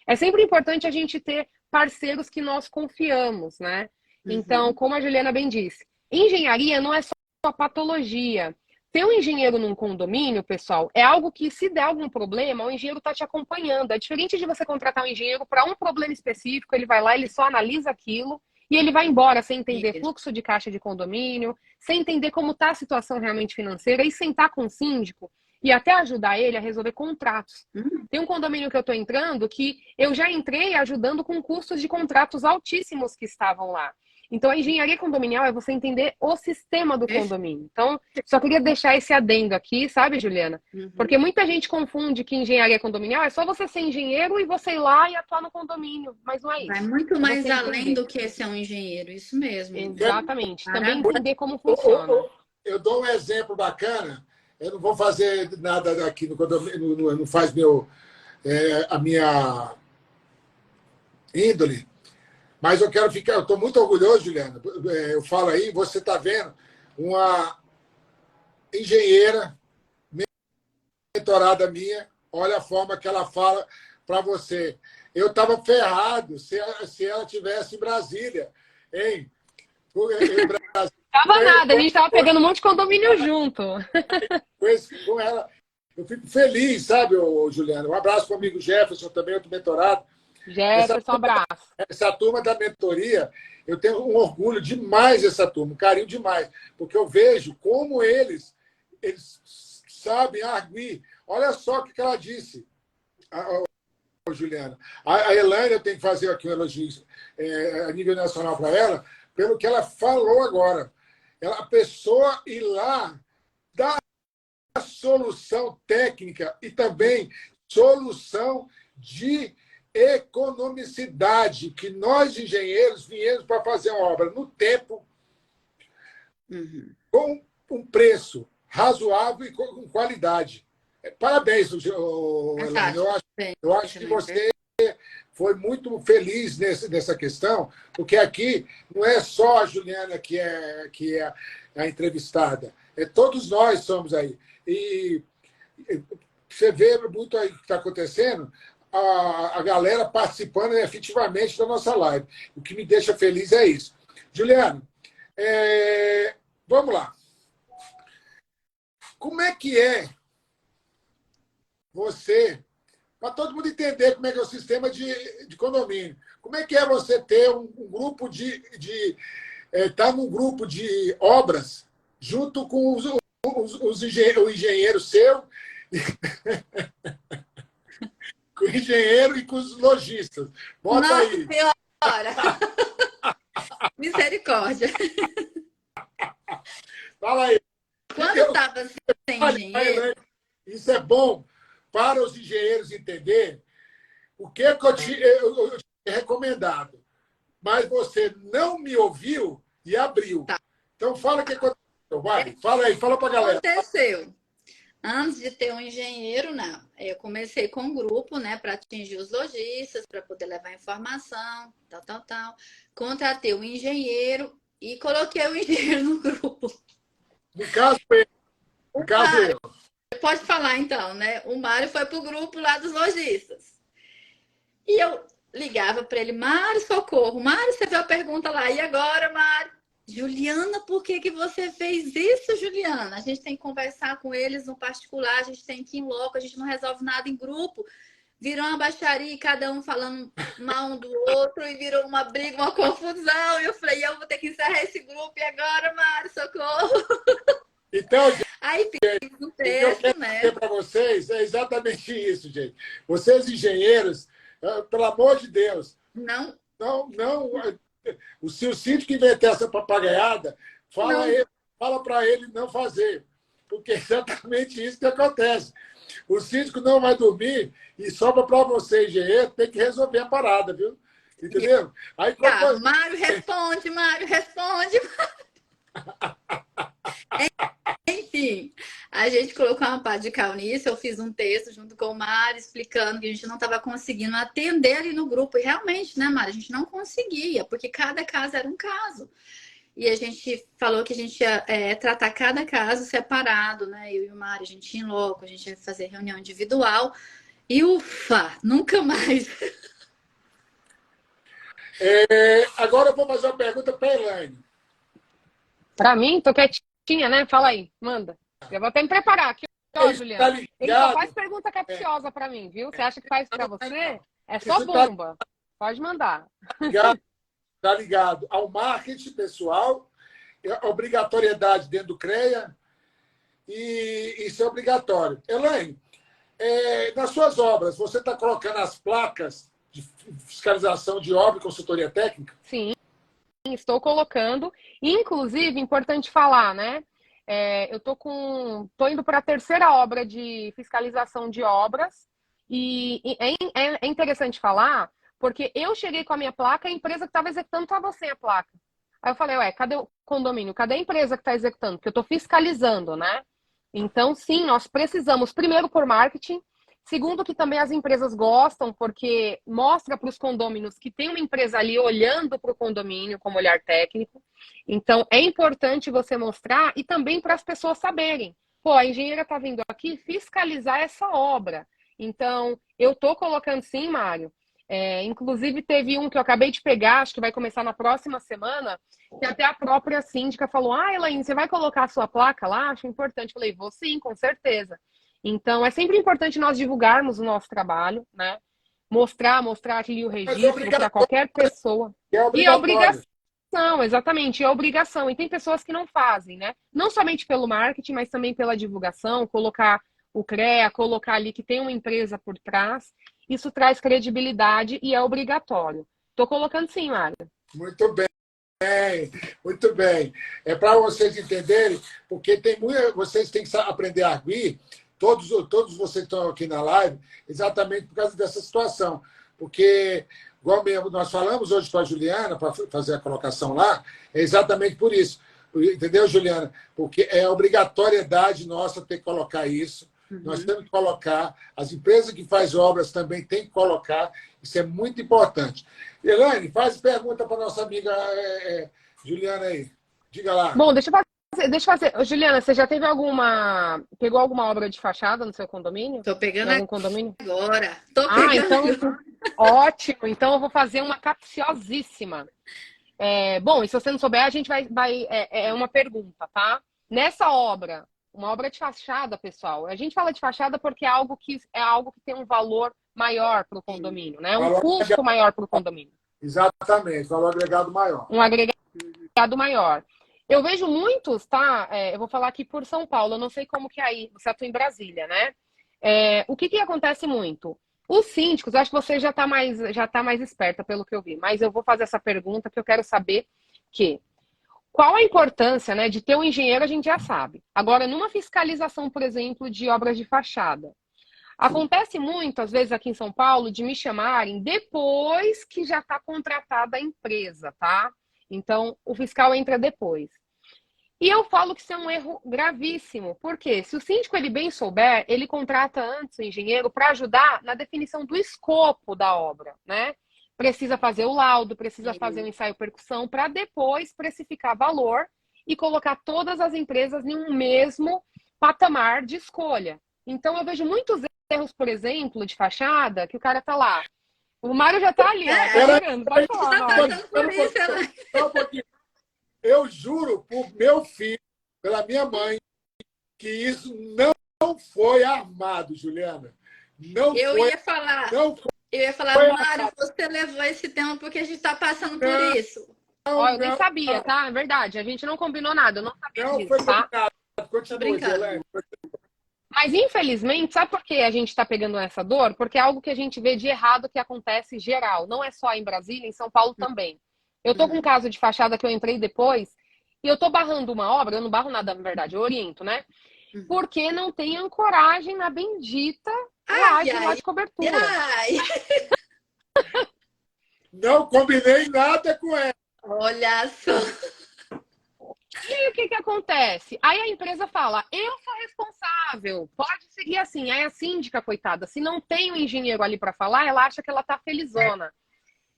É sempre importante a gente ter parceiros que nós confiamos, né? Uhum. Então, como a Juliana bem disse, engenharia não é só patologia. Ter um engenheiro num condomínio, pessoal, é algo que, se der algum problema, o engenheiro está te acompanhando. É diferente de você contratar um engenheiro para um problema específico, ele vai lá, ele só analisa aquilo e ele vai embora sem entender fluxo de caixa de condomínio, sem entender como está a situação realmente financeira e sentar com o síndico e até ajudar ele a resolver contratos. Tem um condomínio que eu estou entrando que eu já entrei ajudando com custos de contratos altíssimos que estavam lá. Então, a engenharia condominial é você entender o sistema do condomínio. Então, só queria deixar esse adendo aqui, sabe, Juliana? Porque muita gente confunde que engenharia condominial é só você ser engenheiro e você ir lá e atuar no condomínio. Mas não é isso. Vai muito mais além do que ser um engenheiro, isso mesmo. Exatamente. Também entender como funciona. Eu dou um exemplo bacana. Eu não vou fazer nada aqui no condomínio, não faz a minha índole. Mas eu estou muito orgulhoso, Juliana. Eu falo aí, você está vendo uma engenheira, mentorada minha, olha a forma que ela fala para você. Eu estava ferrado se ela tivesse em Brasília, hein? Tava nada, a gente tava pegando um monte de condomínio junto. Com ela. Eu fico feliz, sabe, Juliana? Um abraço para o amigo Jefferson, também outro mentorado. Jefferson, um abraço. Essa turma da mentoria, eu tenho um orgulho demais dessa turma, um carinho demais, porque eu vejo como eles sabem arguir. Olha só o que ela disse, Juliana. A Elaine, eu tenho que fazer aqui um elogio a nível nacional para ela, pelo que ela falou agora. A pessoa ir lá dar solução técnica e também solução de economicidade, que nós, engenheiros, viemos para fazer uma obra no tempo, com um preço razoável e com qualidade. Parabéns, Elaine. Eu acho que você foi muito feliz nessa questão, porque aqui não é só a Juliana que é a entrevistada, todos nós somos aí. E você vê muito aí o que está acontecendo, a galera participando efetivamente da nossa live. O que me deixa feliz é isso. Juliana, vamos lá. Como é que é você, para todo mundo entender como é que é o sistema de condomínio, como é que é você ter um grupo estar num grupo de obras junto com o engenheiro seu, com o engenheiro e com os lojistas. Bota Nossa aí. Senhora! Misericórdia! Fala aí. Quando eu estava sem engenheiro... Isso é bom para os engenheiros entenderem o que eu tinha recomendado. Mas você não me ouviu e abriu. Tá. Então fala o que aconteceu. Vai, fala aí, fala para a galera. Aconteceu. Antes de ter um engenheiro, não. Eu comecei com um grupo, né, para atingir os lojistas, para poder levar informação, tal. Contratei um engenheiro e coloquei o engenheiro no grupo. No caso, eu. Pode falar, então, né? O Mário foi pro grupo lá dos lojistas. E eu ligava para ele, Mário, socorro. Mário, você viu a pergunta lá. E agora, Mário? Juliana, por que você fez isso, Juliana? A gente tem que conversar com eles no particular, a gente tem que ir em loco, a gente não resolve nada em grupo. Virou uma baixaria, cada um falando mal um do outro, e virou uma briga, uma confusão. E eu falei, eu vou ter que encerrar esse grupo. E agora, Mário, socorro. Então, aí fiz um texto, né? dizer para vocês é exatamente isso, gente. Vocês, engenheiros, pelo amor de Deus, não. O seu síndico que inventou essa papagaiada, fala para ele não fazer. Porque é exatamente isso que acontece. O síndico não vai dormir e sobra para você, engenheiro, tem que resolver a parada, viu? Entendeu? Aí, Mário, responde. Enfim, a gente colocou uma pá de cal nisso, eu fiz um texto junto com o Mário explicando que a gente não estava conseguindo atender ali no grupo. E realmente, né, Mário, a gente não conseguia, porque cada caso era um caso. E a gente falou que a gente ia tratar cada caso separado, né? Eu e o Mário, a gente ia em loco, a gente ia fazer reunião individual. E ufa, nunca mais. Agora eu vou fazer uma pergunta para a Elaine. Para mim, tô quietinha, né? Fala aí, manda. Eu vou até me preparar aqui, ó, Juliana. Ele só faz pergunta capciosa para mim, viu? Você acha que faz para você? É só bomba. Pode mandar. Está ligado ao marketing pessoal, a obrigatoriedade dentro do CREA, e isso é obrigatório. Elaine, nas suas obras, você está colocando as placas de fiscalização de obra e consultoria técnica? Sim, estou colocando. Inclusive, importante falar, né? Eu tô indo para a terceira obra de fiscalização de obras, e é interessante falar, porque eu cheguei com a minha placa, a empresa que estava executando estava sem a placa. Aí eu falei, cadê o condomínio? Cadê a empresa que está executando? Porque eu estou fiscalizando, né? Então, sim, nós precisamos, primeiro por marketing, Segundo, que também as empresas gostam, porque mostra para os condôminos que tem uma empresa ali olhando para o condomínio como olhar técnico. Então, é importante você mostrar e também para as pessoas saberem. Pô, a engenheira está vindo aqui fiscalizar essa obra. Então, eu estou colocando sim, Mário. Inclusive, teve um que eu acabei de pegar, acho que vai começar na próxima semana, que até a própria síndica falou, Elaine, você vai colocar a sua placa lá? Acho importante. Eu falei, vou sim, com certeza. Então, é sempre importante nós divulgarmos o nosso trabalho, né? Mostrar ali o registro para qualquer pessoa. E a obrigação, exatamente, é a obrigação. E tem pessoas que não fazem, né? Não somente pelo marketing, mas também pela divulgação, colocar o CREA, colocar ali que tem uma empresa por trás. Isso traz credibilidade e é obrigatório. Estou colocando sim, Mário. Muito bem. Muito bem. É para vocês entenderem, porque vocês têm que aprender a arguir, todos vocês que estão aqui na live, exatamente por causa dessa situação. Porque, igual mesmo nós falamos hoje com a Juliana, para fazer a colocação lá, é exatamente por isso. Entendeu, Juliana? Porque é obrigatoriedade nossa ter que colocar isso. Nós temos que colocar, as empresas que fazem obras também têm que colocar, isso é muito importante. Elaine, faz pergunta para a nossa amiga Juliana aí. Diga lá. Bom, deixa eu fazer. Juliana, você já pegou alguma obra de fachada no seu condomínio? Tô pegando algum condomínio? agora. Tô pegando. Então, ótimo. Então eu vou fazer uma capciosíssima. Bom, e se você não souber, a gente vai é uma pergunta, tá? Nessa obra, uma obra de fachada, pessoal. A gente fala de fachada porque é algo que tem um valor maior para o condomínio, né? Um custo maior para o condomínio. Exatamente, valor agregado maior. Um agregado maior. Eu vejo muitos, tá? Eu vou falar aqui por São Paulo, eu não sei como que é aí, você atua em Brasília, né? O que acontece muito? Os síndicos, acho que você já tá mais esperta pelo que eu vi, mas eu vou fazer essa pergunta que eu quero saber qual a importância, né, de ter um engenheiro, a gente já sabe. Agora, numa fiscalização, por exemplo, de obras de fachada, acontece muito, às vezes, aqui em São Paulo, de me chamarem depois que já está contratada a empresa, tá? Então, o fiscal entra depois. E eu falo que isso é um erro gravíssimo, porque se o síndico ele bem souber, ele contrata antes o engenheiro para ajudar na definição do escopo da obra, né? Precisa fazer o laudo, precisa fazer o ensaio percussão para depois precificar valor e colocar todas as empresas em um mesmo patamar de escolha. Então, eu vejo muitos erros, por exemplo, de fachada, que o cara tá lá. O Mário já tá ali, ó. Tá chegando. Pode falar, Mário. Só um pouquinho. Eu juro por meu filho, pela minha mãe, que isso não foi armado, Juliana. Eu ia falar, Mário, você levou esse tema porque a gente está passando por isso. Eu nem sabia, tá? É verdade. A gente não combinou nada. Eu não sabia disso, foi tá? combinado. Continue, Helene. Mas, infelizmente, sabe por que a gente está pegando essa dor? Porque é algo que a gente vê de errado que acontece geral. Não é só em Brasília, em São Paulo também. Eu tô com um caso de fachada que eu entrei depois e eu tô barrando uma obra, eu não barro nada, na verdade, eu oriento, né? Porque não tem ancoragem na bendita laje lá de cobertura. Não combinei nada com ela. Olha só. E aí, o que acontece? Aí a empresa fala, eu sou responsável, pode seguir assim. Aí a síndica, coitada, se não tem um engenheiro ali para falar, ela acha que ela tá felizona.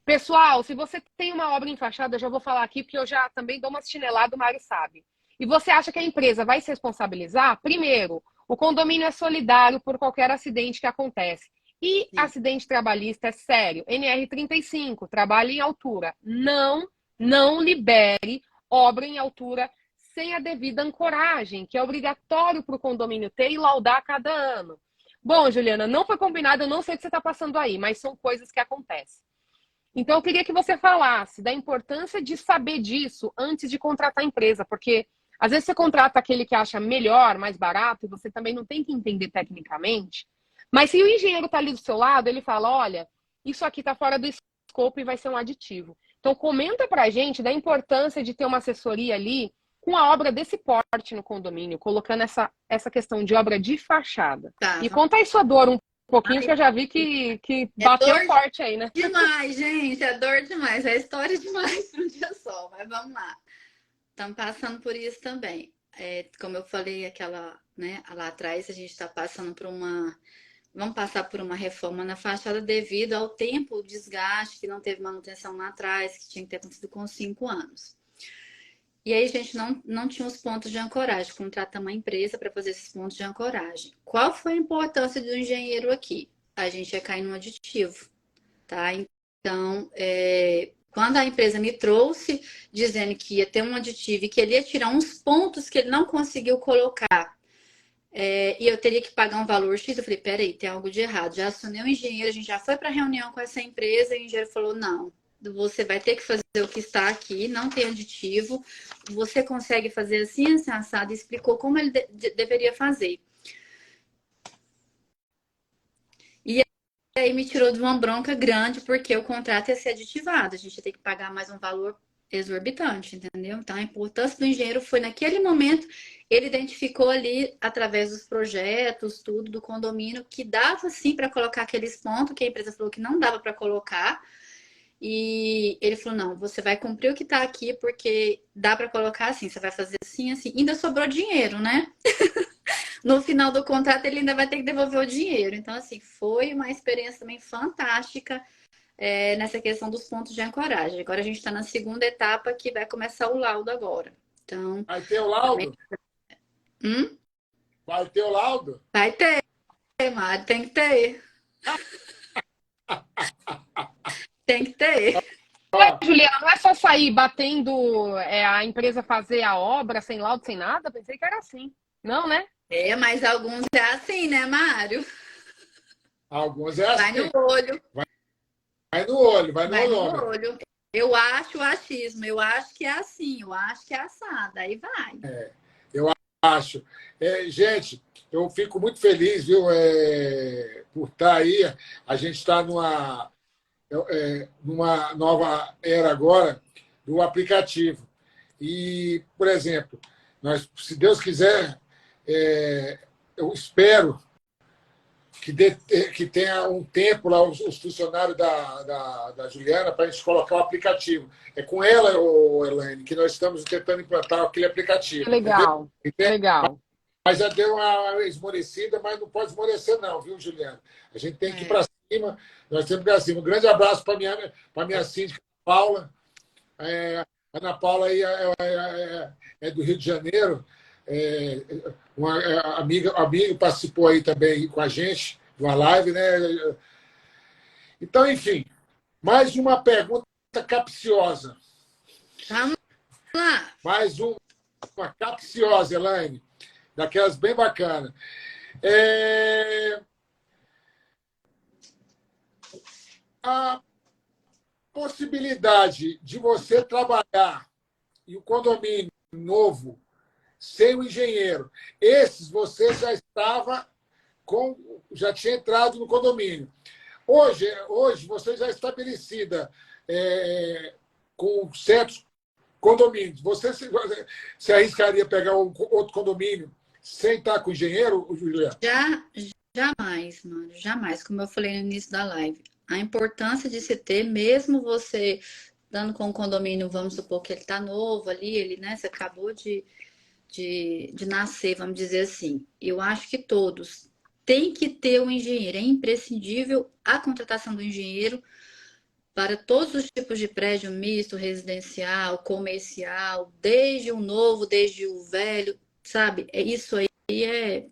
Pessoal, se você tem uma obra em fachada, eu já vou falar aqui, porque eu já também dou uma chinelada, o Mário sabe. E você acha que a empresa vai se responsabilizar? Primeiro, o condomínio é solidário por qualquer acidente que acontece. E acidente trabalhista é sério. NR35, trabalho em altura. Não libere obra em altura sem a devida ancoragem, que é obrigatório para o condomínio ter e laudar a cada ano. Bom, Juliana, não foi combinado, eu não sei o que você está passando aí, mas são coisas que acontecem. Então, eu queria que você falasse da importância de saber disso antes de contratar a empresa, porque às vezes você contrata aquele que acha melhor, mais barato, e você também não tem que entender tecnicamente. Mas se o engenheiro está ali do seu lado, ele fala, olha, isso aqui está fora do escopo e vai ser um aditivo. Então, comenta pra gente da importância de ter uma assessoria ali com a obra desse porte no condomínio, colocando essa questão de obra de fachada. Tá. E conta aí sua dor um pouquinho, que eu já vi que bateu forte aí, né? Demais, gente, é dor demais, é história demais para um dia só, mas vamos lá. Estamos passando por isso também. Como eu falei lá atrás, a gente está passando por uma vão passar por uma reforma na fachada devido ao tempo, o desgaste, que não teve manutenção lá atrás, que tinha que ter acontecido com 5 anos. E aí a gente não tinha os pontos de ancoragem, contratamos uma empresa para fazer esses pontos de ancoragem. Qual foi a importância do engenheiro aqui? A gente ia cair no aditivo, tá? Então, quando a empresa me trouxe dizendo que ia ter um aditivo e que ele ia tirar uns pontos que ele não conseguiu colocar, e eu teria que pagar um valor X, eu falei, peraí, tem algo de errado. Já acionei o engenheiro, a gente já foi para reunião com essa empresa e o engenheiro falou, não, você vai ter que fazer o que está aqui, não tem aditivo, você consegue fazer assim, assim, assado, e explicou como ele deveria fazer. E aí me tirou de uma bronca grande, porque o contrato ia ser aditivado, a gente ia ter que pagar mais um valor exorbitante, entendeu? Então a importância do engenheiro foi naquele momento, ele identificou ali, através dos projetos, tudo do condomínio, que dava sim para colocar aqueles pontos, que a empresa falou que não dava para colocar. E ele falou, não, você vai cumprir o que tá aqui, porque dá para colocar assim, você vai fazer assim, assim. Ainda sobrou dinheiro, né? No final do contrato, ele ainda vai ter que devolver o dinheiro. Então, assim, foi uma experiência também fantástica nessa questão dos pontos de ancoragem. Agora a gente está na segunda etapa, que vai começar o laudo agora. Então, Vai ter o laudo? Vai ter o laudo? vai ter, Mário, tem que ter. Tem que ter. Ué, Juliana, não é só sair batendo a empresa fazer a obra sem laudo, sem nada? Pensei que era assim. Não, né? Mas alguns é assim, né, Mário? Alguns é assim. Vai no olho. Vai no olho, vai Vai no no olho. olho. Eu acho o achismo, eu acho que é assim, eu acho que é assado, aí vai. Eu acho. Gente, eu fico muito feliz, viu, por estar aí. A gente está numa nova era agora do aplicativo. E, por exemplo, se Deus quiser, eu espero que tenha um tempo lá os funcionários da Juliana para a gente colocar o aplicativo. É com ela, Elaine, que nós estamos tentando implantar aquele aplicativo. Legal, entendeu? legal. Mas já deu uma esmorecida, mas não pode esmorecer não, viu, Juliana? A gente tem que ir para cima, nós temos que ir para cima. Um grande abraço para minha síndica, Paula. A Ana Paula aí é do Rio de Janeiro. Uma amigo participou aí também com a gente, de uma live, né? Então, enfim, mais uma pergunta capciosa. Vamos lá. Mais uma capciosa, Elaine, daquelas bem bacanas. A possibilidade de você trabalhar em um condomínio novo sem o engenheiro, esses você já tinha entrado no condomínio. Hoje você já é estabelecida com certos condomínios. Você se arriscaria a pegar outro condomínio sem estar com o engenheiro, Juliana? Jamais, mano, jamais. Como eu falei no início da live, a importância de se ter, mesmo você dando com o condomínio, vamos supor que ele está novo ali, ele, né, você acabou de nascer, vamos dizer assim. Eu acho que todos têm que ter um engenheiro. É imprescindível a contratação do engenheiro para todos os tipos de prédio misto, residencial, comercial, desde o novo, desde o velho, sabe? Isso aí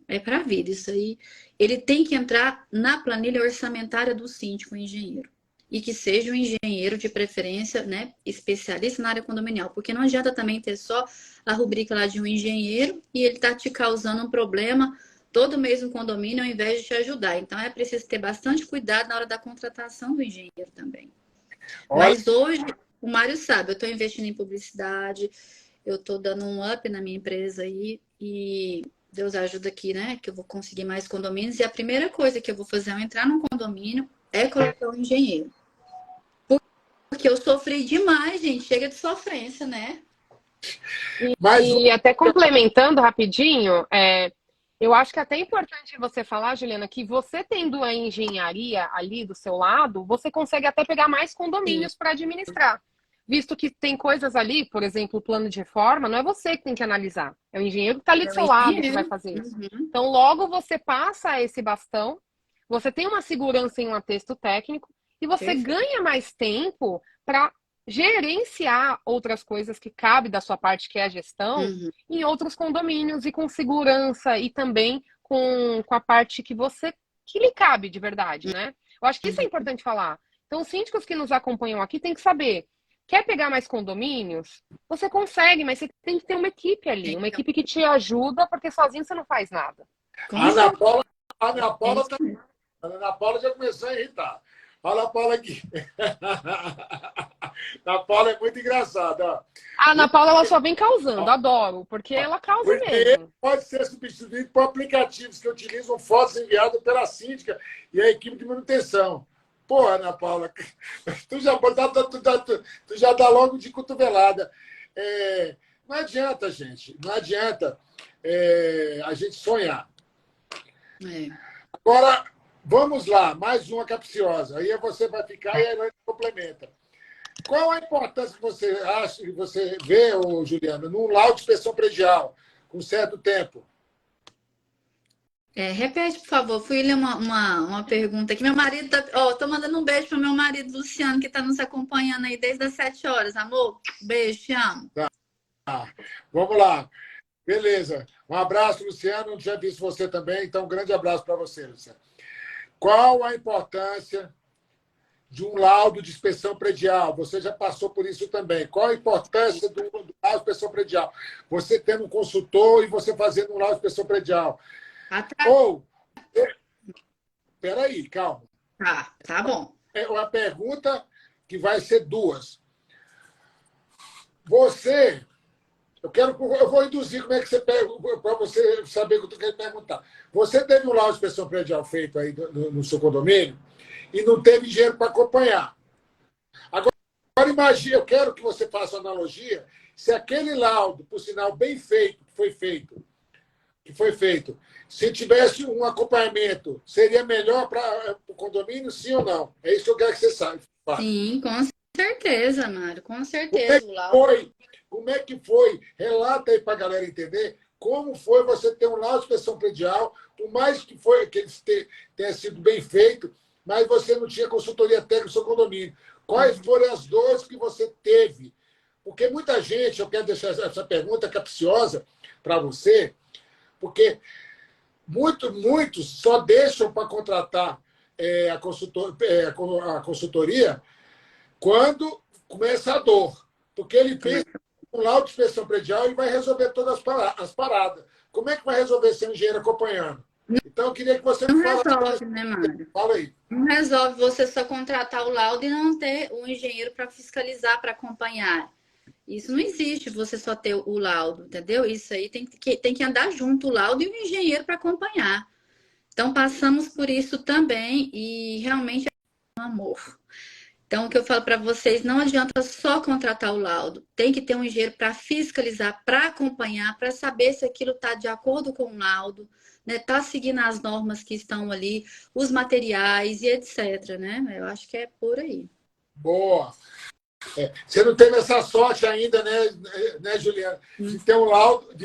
é para a vida. Isso aí, ele tem que entrar na planilha orçamentária do síndico, o engenheiro. E que seja um engenheiro de preferência, né, especialista na área condominial, porque não adianta também ter só a rubrica lá de um engenheiro e ele tá te causando um problema todo mês no condomínio ao invés de te ajudar. Então é preciso ter bastante cuidado na hora da contratação do engenheiro também. Mas hoje, o Mário sabe, eu estou investindo em publicidade, eu estou dando um up na minha empresa aí e Deus ajuda aqui, né, que eu vou conseguir mais condomínios. E a primeira coisa que eu vou fazer ao entrar num condomínio é colocar um engenheiro. Porque eu sofri demais, gente. Chega de sofrência, né? E até complementando rapidinho, eu acho que é até importante você falar, Juliana, que você tendo a engenharia ali do seu lado, você consegue até pegar mais condomínios para administrar. Visto que tem coisas ali, por exemplo, o plano de reforma, não é você que tem que analisar. É o engenheiro que está ali do seu lado que vai fazer isso. Então, logo você passa esse bastão você tem uma segurança em um atexto técnico e você Perfeito. ganha mais tempo para gerenciar outras coisas que cabe da sua parte, que é a gestão, Uhum. em outros condomínios e com segurança e também com a parte que lhe cabe de verdade, né? Eu acho que isso é importante falar. Então, os síndicos que nos acompanham aqui têm que saber, quer pegar mais condomínios? Você consegue, mas você tem que ter uma equipe ali, uma equipe que te ajuda, porque sozinho você não faz nada. Com A Ana certeza. Paula, a Ana Paula, É tá, isso mesmo. a Ana Paula já começou a irritar. Olha a Paula aqui. A Paula é muito engraçada. Ó. A Ana Paula, ela só vem causando, adoro, porque ela causa O e-mail mesmo. pode ser substituído por aplicativos que utilizam fotos enviadas pela síndica e a equipe de manutenção. Pô, Ana Paula, tu já dá logo de cotovelada. Não adianta, gente. Não adianta a gente sonhar. É. Agora, vamos lá. Mais uma capciosa. Aí você vai ficar e a Elaine complementa. Qual a importância que você acha, que você vê, Juliana, num laudo de inspeção predial com certo tempo? Repete, por favor. Fui ler uma pergunta aqui. Meu marido tá. Tô mandando um beijo pro meu marido, Luciano, que tá nos acompanhando aí desde as 7 horas. Amor, beijo, te amo. Vamos lá. Beleza. Um abraço, Luciano. Não tinha visto você também, então um grande abraço para você, Luciano. Qual a importância de um laudo de inspeção predial? Você já passou por isso também. Qual a importância do laudo de inspeção predial? Você tendo um consultor e você fazendo um laudo de inspeção predial. Ou, peraí, calma. Tá bom. É uma pergunta que vai ser duas. Você, eu vou induzir como é que você pega, para você saber o que eu estou querendo perguntar. Você teve um laudo de inspeção predial feito aí no seu condomínio e não teve dinheiro para acompanhar. Agora imagine, eu quero que você faça uma analogia, se aquele laudo, por sinal bem feito, que foi feito, se tivesse um acompanhamento, seria melhor para o condomínio, sim ou não? É isso que eu quero que você saiba. Sim, com certeza, Mário. Com certeza. Como é que foi? Relata aí para a galera entender como foi você ter um laudo de inspeção predial, por mais que ele tenha sido bem feito, mas você não tinha consultoria técnica no seu condomínio. Quais foram as dores que você teve? Porque muita gente, eu quero deixar essa pergunta capciosa para você, porque muitos só deixam para contratar a consultoria quando começa a dor. Porque ele pensa que um laudo de inspeção predial ele vai resolver todas as paradas. Como é que vai resolver sem o engenheiro acompanhando? Então, eu queria que você Não me falasse. resolve, né, Mário? Fala aí. Não resolve você só contratar o laudo e não ter um engenheiro para fiscalizar, para acompanhar. Isso não existe, você só ter o laudo, entendeu? Isso aí tem que andar junto, o laudo e o engenheiro para acompanhar. Então, passamos por isso também e realmente é um amor. Então, o que eu falo para vocês, não adianta só contratar o laudo. Tem que ter um engenheiro para fiscalizar, para acompanhar, para saber se aquilo está de acordo com o laudo, né? Tá seguindo as normas que estão ali, os materiais e etc, né? Eu acho que é por aí. Boa. Você não teve essa sorte ainda, né, Juliana? De ter um laudo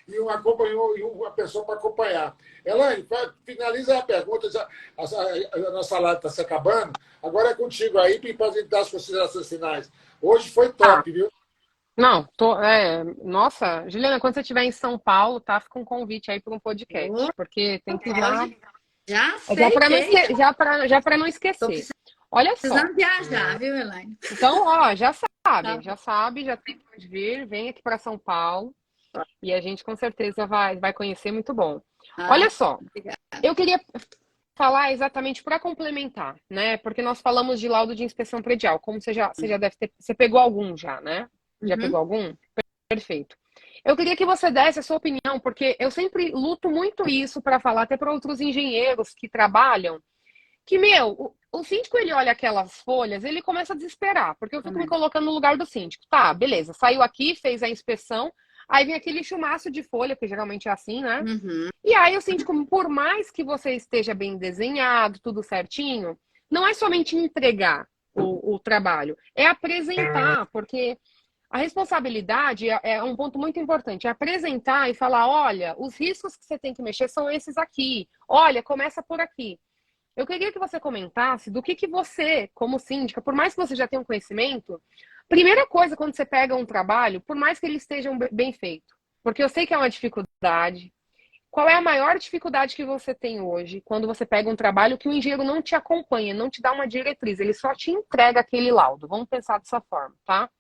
e uma pessoa para acompanhar. Elaine, finaliza a pergunta. A nossa live está se acabando. Agora é contigo aí para dar as considerações finais. Hoje foi top, viu? Não, nossa, Juliana, quando você estiver em São Paulo, tá? Fica um convite aí para um podcast, porque tem que já para não esquecer. Olha só. Precisando viajar, viu, Elaine? Então, já sabe, já tem onde vir, vem aqui para São Paulo e a gente com certeza vai conhecer, muito bom. Olha só, obrigada. Eu queria falar exatamente para complementar, né? Porque nós falamos de laudo de inspeção predial, como você já deve ter, você pegou algum já, né? Já pegou algum? Perfeito. Eu queria que você desse a sua opinião, porque eu sempre luto muito isso para falar até para outros engenheiros que trabalham, que, o síndico, ele olha aquelas folhas, ele começa a desesperar, porque eu fico me colocando no lugar do síndico. Tá, beleza, saiu aqui, fez a inspeção, aí vem aquele chumaço de folha, que geralmente é assim, né? E aí o síndico, por mais que você esteja bem desenhado, tudo certinho, não é somente entregar o trabalho, é apresentar, porque A responsabilidade é um ponto muito importante. É apresentar e falar, olha, os riscos que você tem que mexer são esses aqui. Olha, começa por aqui. Eu queria que você comentasse do que você, como síndica, por mais que você já tenha um conhecimento, primeira coisa quando você pega um trabalho, por mais que ele esteja bem feito, porque eu sei que é uma dificuldade. Qual é a maior dificuldade que você tem hoje quando você pega um trabalho que o engenheiro não te acompanha, não te dá uma diretriz, ele só te entrega aquele laudo? Vamos pensar dessa forma, tá?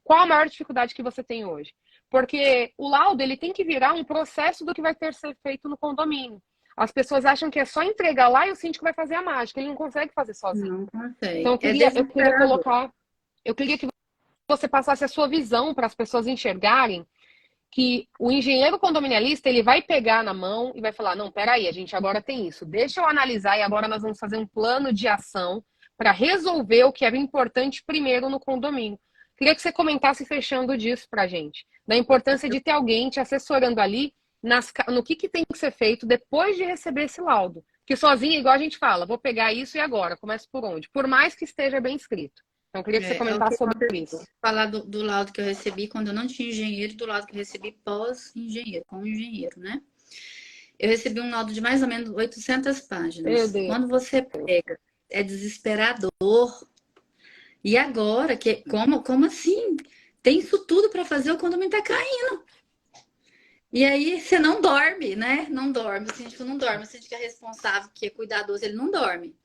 Qual a maior dificuldade que você tem hoje? Porque o laudo, ele tem que virar um processo do que vai ter ser feito no condomínio. As pessoas acham que é só entregar lá e o síndico vai fazer a mágica. Ele não consegue fazer sozinho. Não consegue. Então, eu queria que você passasse a sua visão para as pessoas enxergarem que o engenheiro condominialista, ele vai pegar na mão e vai falar, não, peraí, a gente agora tem isso. Deixa eu analisar e agora nós vamos fazer um plano de ação para resolver o que era importante primeiro no condomínio. Queria que você comentasse fechando disso pra gente. Da importância de ter alguém te assessorando ali no que tem que ser feito depois de receber esse laudo. Que sozinho, igual a gente fala, vou pegar isso e agora, começo por onde? Por mais que esteja bem escrito. Então, queria que você comentasse sobre isso. Falar do laudo que eu recebi quando eu não tinha engenheiro e do laudo que eu recebi pós-engenheiro, com engenheiro, né? Eu recebi um laudo de mais ou menos 800 páginas. Meu Deus. Quando você pega, é desesperador. E agora, como assim? Tem isso tudo para fazer, o condomínio tá caindo. E aí você não dorme, né? Não dorme, o síndico não dorme. O síndico é responsável, que é cuidadoso, ele não dorme.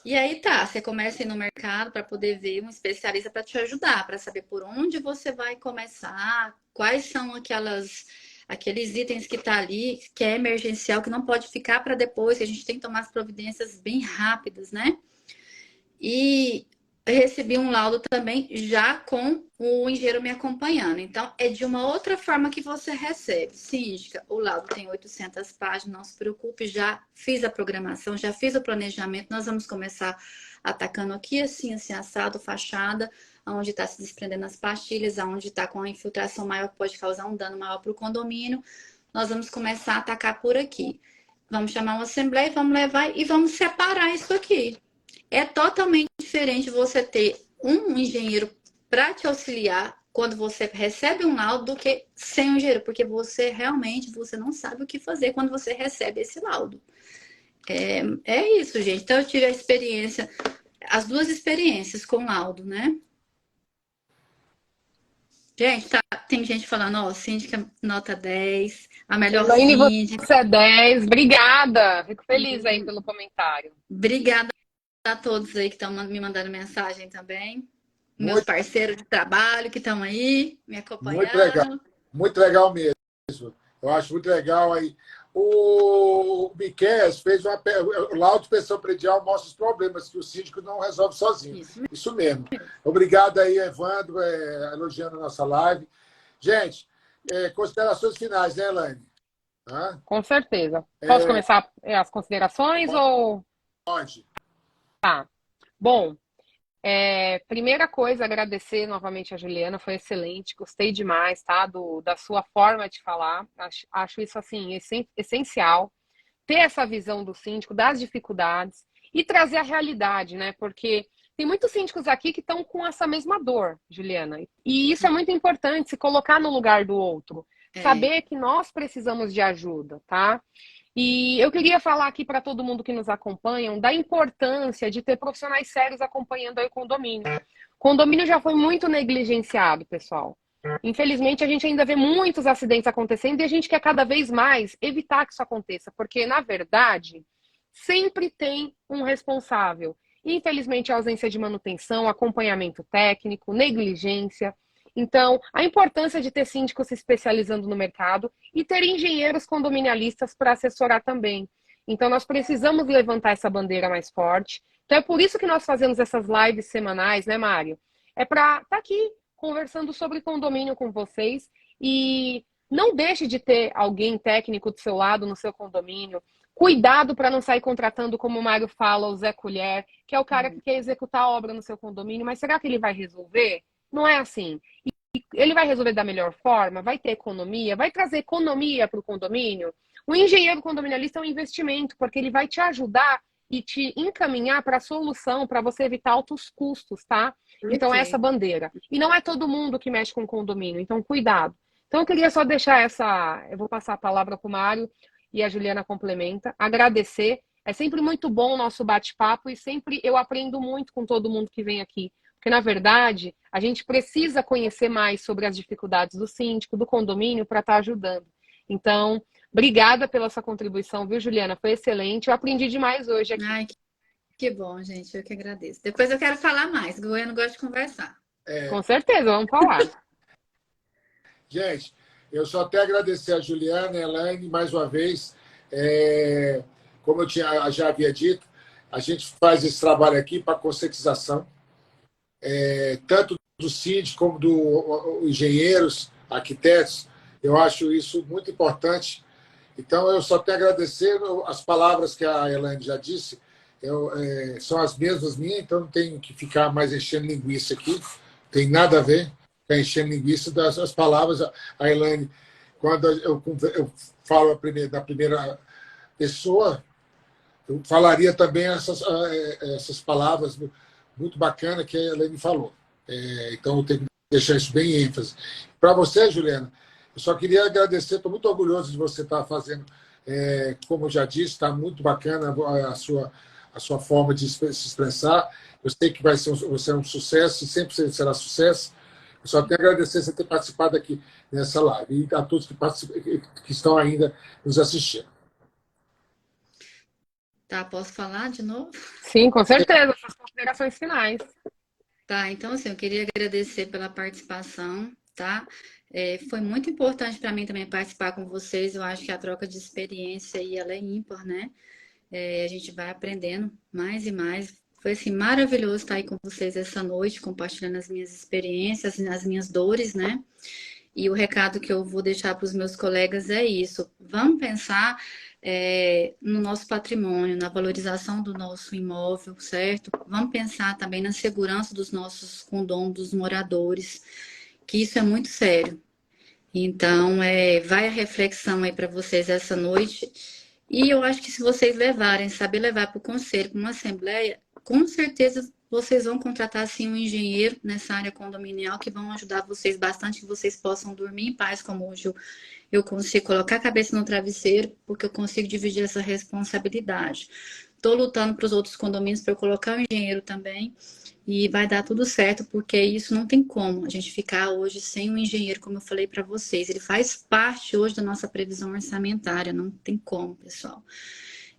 E aí tá, você começa a ir no mercado para poder ver um especialista para te ajudar, para saber por onde você vai começar, quais são aqueles itens que tá ali, que é emergencial, que não pode ficar para depois, que a gente tem que tomar as providências bem rápidas, né? E eu recebi um laudo também já com o engenheiro me acompanhando. Então, é de uma outra forma que você recebe. Síndica, o laudo tem 800 páginas, não se preocupe, já fiz a programação, já fiz o planejamento. Nós vamos começar atacando aqui, assim, assado, fachada, onde está se desprendendo as pastilhas, onde está com a infiltração maior, que pode causar um dano maior para o condomínio. Nós vamos começar a atacar por aqui. Vamos chamar uma assembleia, vamos levar e vamos separar isso aqui. É totalmente diferente você ter um engenheiro para te auxiliar quando você recebe um laudo do que sem um engenheiro, porque você não sabe o que fazer quando você recebe esse laudo. É isso, gente. Então eu tive a experiência, as duas experiências com laudo, né? Gente, tem gente falando, ó, síndica nota 10, a melhor síndica. Você é 10, obrigada. Fico feliz aí pelo comentário. Obrigada a todos aí que estão me mandando mensagem também. Meus parceiros de trabalho que estão aí me acompanhando. Muito legal mesmo. Eu acho muito legal aí. O Miquel fez o laudo de pensão predial mostra os problemas que o síndico não resolve sozinho. Isso mesmo. Obrigado aí, Evandro, elogiando a nossa live. Gente, considerações finais, né, Elaine? Com certeza. Posso começar as considerações ou... Pode. Tá. Bom, primeira coisa, agradecer novamente a Juliana, foi excelente, gostei demais, tá? Da sua forma de falar, acho isso, assim, essencial, ter essa visão do síndico, das dificuldades e trazer a realidade, né? Porque tem muitos síndicos aqui que estão com essa mesma dor, Juliana, e isso é muito importante, se colocar no lugar do outro, saber que nós precisamos de ajuda, tá? E eu queria falar aqui para todo mundo que nos acompanha da importância de ter profissionais sérios acompanhando aí o condomínio. O condomínio já foi muito negligenciado, pessoal. Infelizmente, a gente ainda vê muitos acidentes acontecendo e a gente quer cada vez mais evitar que isso aconteça, porque, na verdade, sempre tem um responsável. Infelizmente, a ausência de manutenção, acompanhamento técnico, negligência. Então, a importância de ter síndicos se especializando no mercado e ter engenheiros condominialistas para assessorar também. Então, nós precisamos levantar essa bandeira mais forte. Então, é por isso que nós fazemos essas lives semanais, né, Mário? É para estar aqui conversando sobre condomínio com vocês e não deixe de ter alguém técnico do seu lado no seu condomínio. Cuidado para não sair contratando, como o Mário fala, o Zé Colher, que é o cara que quer executar a obra no seu condomínio, mas será que ele vai resolver? Não é assim. E ele vai resolver da melhor forma? Vai ter economia? Vai trazer economia para o condomínio? O engenheiro condominialista é um investimento, porque ele vai te ajudar e te encaminhar para a solução para você evitar altos custos, tá? Então, é essa bandeira. E não é todo mundo que mexe com condomínio, então cuidado. Então, eu queria só deixar eu vou passar a palavra para o Mário e a Juliana complementa, agradecer. É sempre muito bom o nosso bate-papo e sempre eu aprendo muito com todo mundo que vem aqui. Porque, na verdade, a gente precisa conhecer mais sobre as dificuldades do síndico, do condomínio, para estar ajudando. Então, obrigada pela sua contribuição, viu, Juliana? Foi excelente. Eu aprendi demais hoje aqui. Ai, que bom, gente. Eu que agradeço. Depois eu quero falar mais. Goiano gosta de conversar. Com certeza, vamos falar. Gente, eu só até agradecer a Juliana e a Elaine mais uma vez. Como eu já havia dito, a gente faz esse trabalho aqui para conscientização, tanto do síndico como dos engenheiros, arquitetos. Eu acho isso muito importante. Então, eu só tenho a agradecer as palavras que a Elaine já disse. São as mesmas minhas, então não tenho que ficar mais enchendo linguiça aqui. Tem nada a ver com enchendo linguiça das palavras. A Elaine, quando eu falo da primeira pessoa, eu falaria também essas palavras muito bacanas que a Elaine falou. Então, eu tenho que deixar isso bem em ênfase. Para você, Juliana, eu só queria agradecer, estou muito orgulhoso de você estar fazendo, como eu já disse, está muito bacana a sua forma de se expressar. Eu sei que você é um sucesso e sempre será sucesso. Eu só tenho a agradecer você ter participado aqui nessa live e a todos que estão ainda nos assistindo. Tá, posso falar de novo? Sim, com certeza. Suas considerações finais. Tá, então assim, eu queria agradecer pela participação, tá? Foi muito importante para mim também participar com vocês. Eu acho que a troca de experiência aí, ela é ímpar, né? A gente vai aprendendo mais e mais. Foi assim, maravilhoso estar aí com vocês essa noite, compartilhando as minhas experiências, as minhas dores, né? E o recado que eu vou deixar para os meus colegas é isso. Vamos pensar no nosso patrimônio, na valorização do nosso imóvel, certo? Vamos pensar também na segurança dos nossos condôminos, dos moradores, que isso é muito sério. Então, vai a reflexão aí para vocês essa noite. E eu acho que se vocês saber levar para o conselho, para uma assembleia, com certeza vocês vão contratar assim um engenheiro nessa área condominial que vão ajudar vocês bastante, que vocês possam dormir em paz, como hoje eu consigo colocar a cabeça no travesseiro, porque eu consigo dividir essa responsabilidade. Estou lutando para os outros condomínios para eu colocar o engenheiro também, e vai dar tudo certo, porque isso não tem como a gente ficar hoje sem um engenheiro, como eu falei para vocês. Ele faz parte hoje da nossa previsão orçamentária, não tem como, pessoal.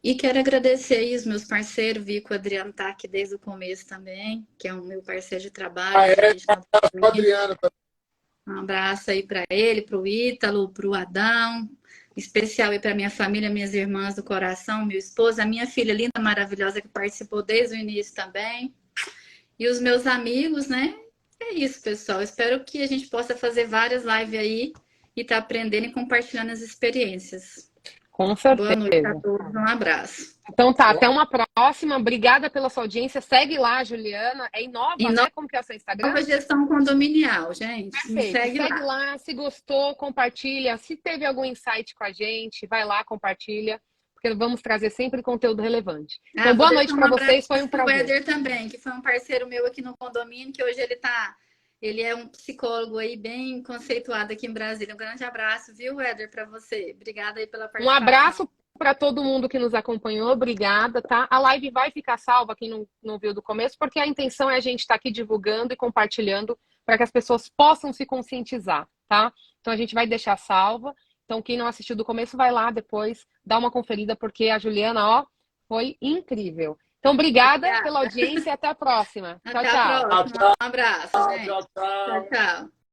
E quero agradecer aí os meus parceiros, vi que o Adriano está aqui desde o começo também, que é o meu parceiro de trabalho. Adriano. Um abraço aí para ele, para o Ítalo, para o Adão, especial aí para minha família, minhas irmãs do coração, meu esposo, a minha filha linda, maravilhosa, que participou desde o início também. E os meus amigos, né? É isso, pessoal. Espero que a gente possa fazer várias lives aí e tá aprendendo e compartilhando as experiências. Com certeza. Boa noite a todos. Um abraço. Então tá, até uma próxima. Obrigada pela sua audiência. Segue lá, Juliana. É Inova, né? Como que é o seu Instagram? Nova Gestão Condominial, gente. Perfeito. Me segue lá. Se gostou, compartilha. Se teve algum insight com a gente, vai lá, compartilha. Porque vamos trazer sempre conteúdo relevante. Então, boa noite para vocês. Foi um prazer. O Éder também, que foi um parceiro meu aqui no condomínio, que hoje ele é um psicólogo aí bem conceituado aqui em Brasília. Um grande abraço, viu, Éder, para você. Obrigada aí pela participação. Um abraço para todo mundo que nos acompanhou. Obrigada, tá? A live vai ficar salva, quem não viu do começo, porque a intenção é a gente estar aqui divulgando e compartilhando para que as pessoas possam se conscientizar, tá? Então, a gente vai deixar salva. Então, quem não assistiu do começo, vai lá depois, dá uma conferida, porque a Juliana, ó, foi incrível. Então, obrigada pela audiência e até a próxima. Tchau, tchau. Até a próxima. Um abraço, gente. Tchau. Tchau, tchau.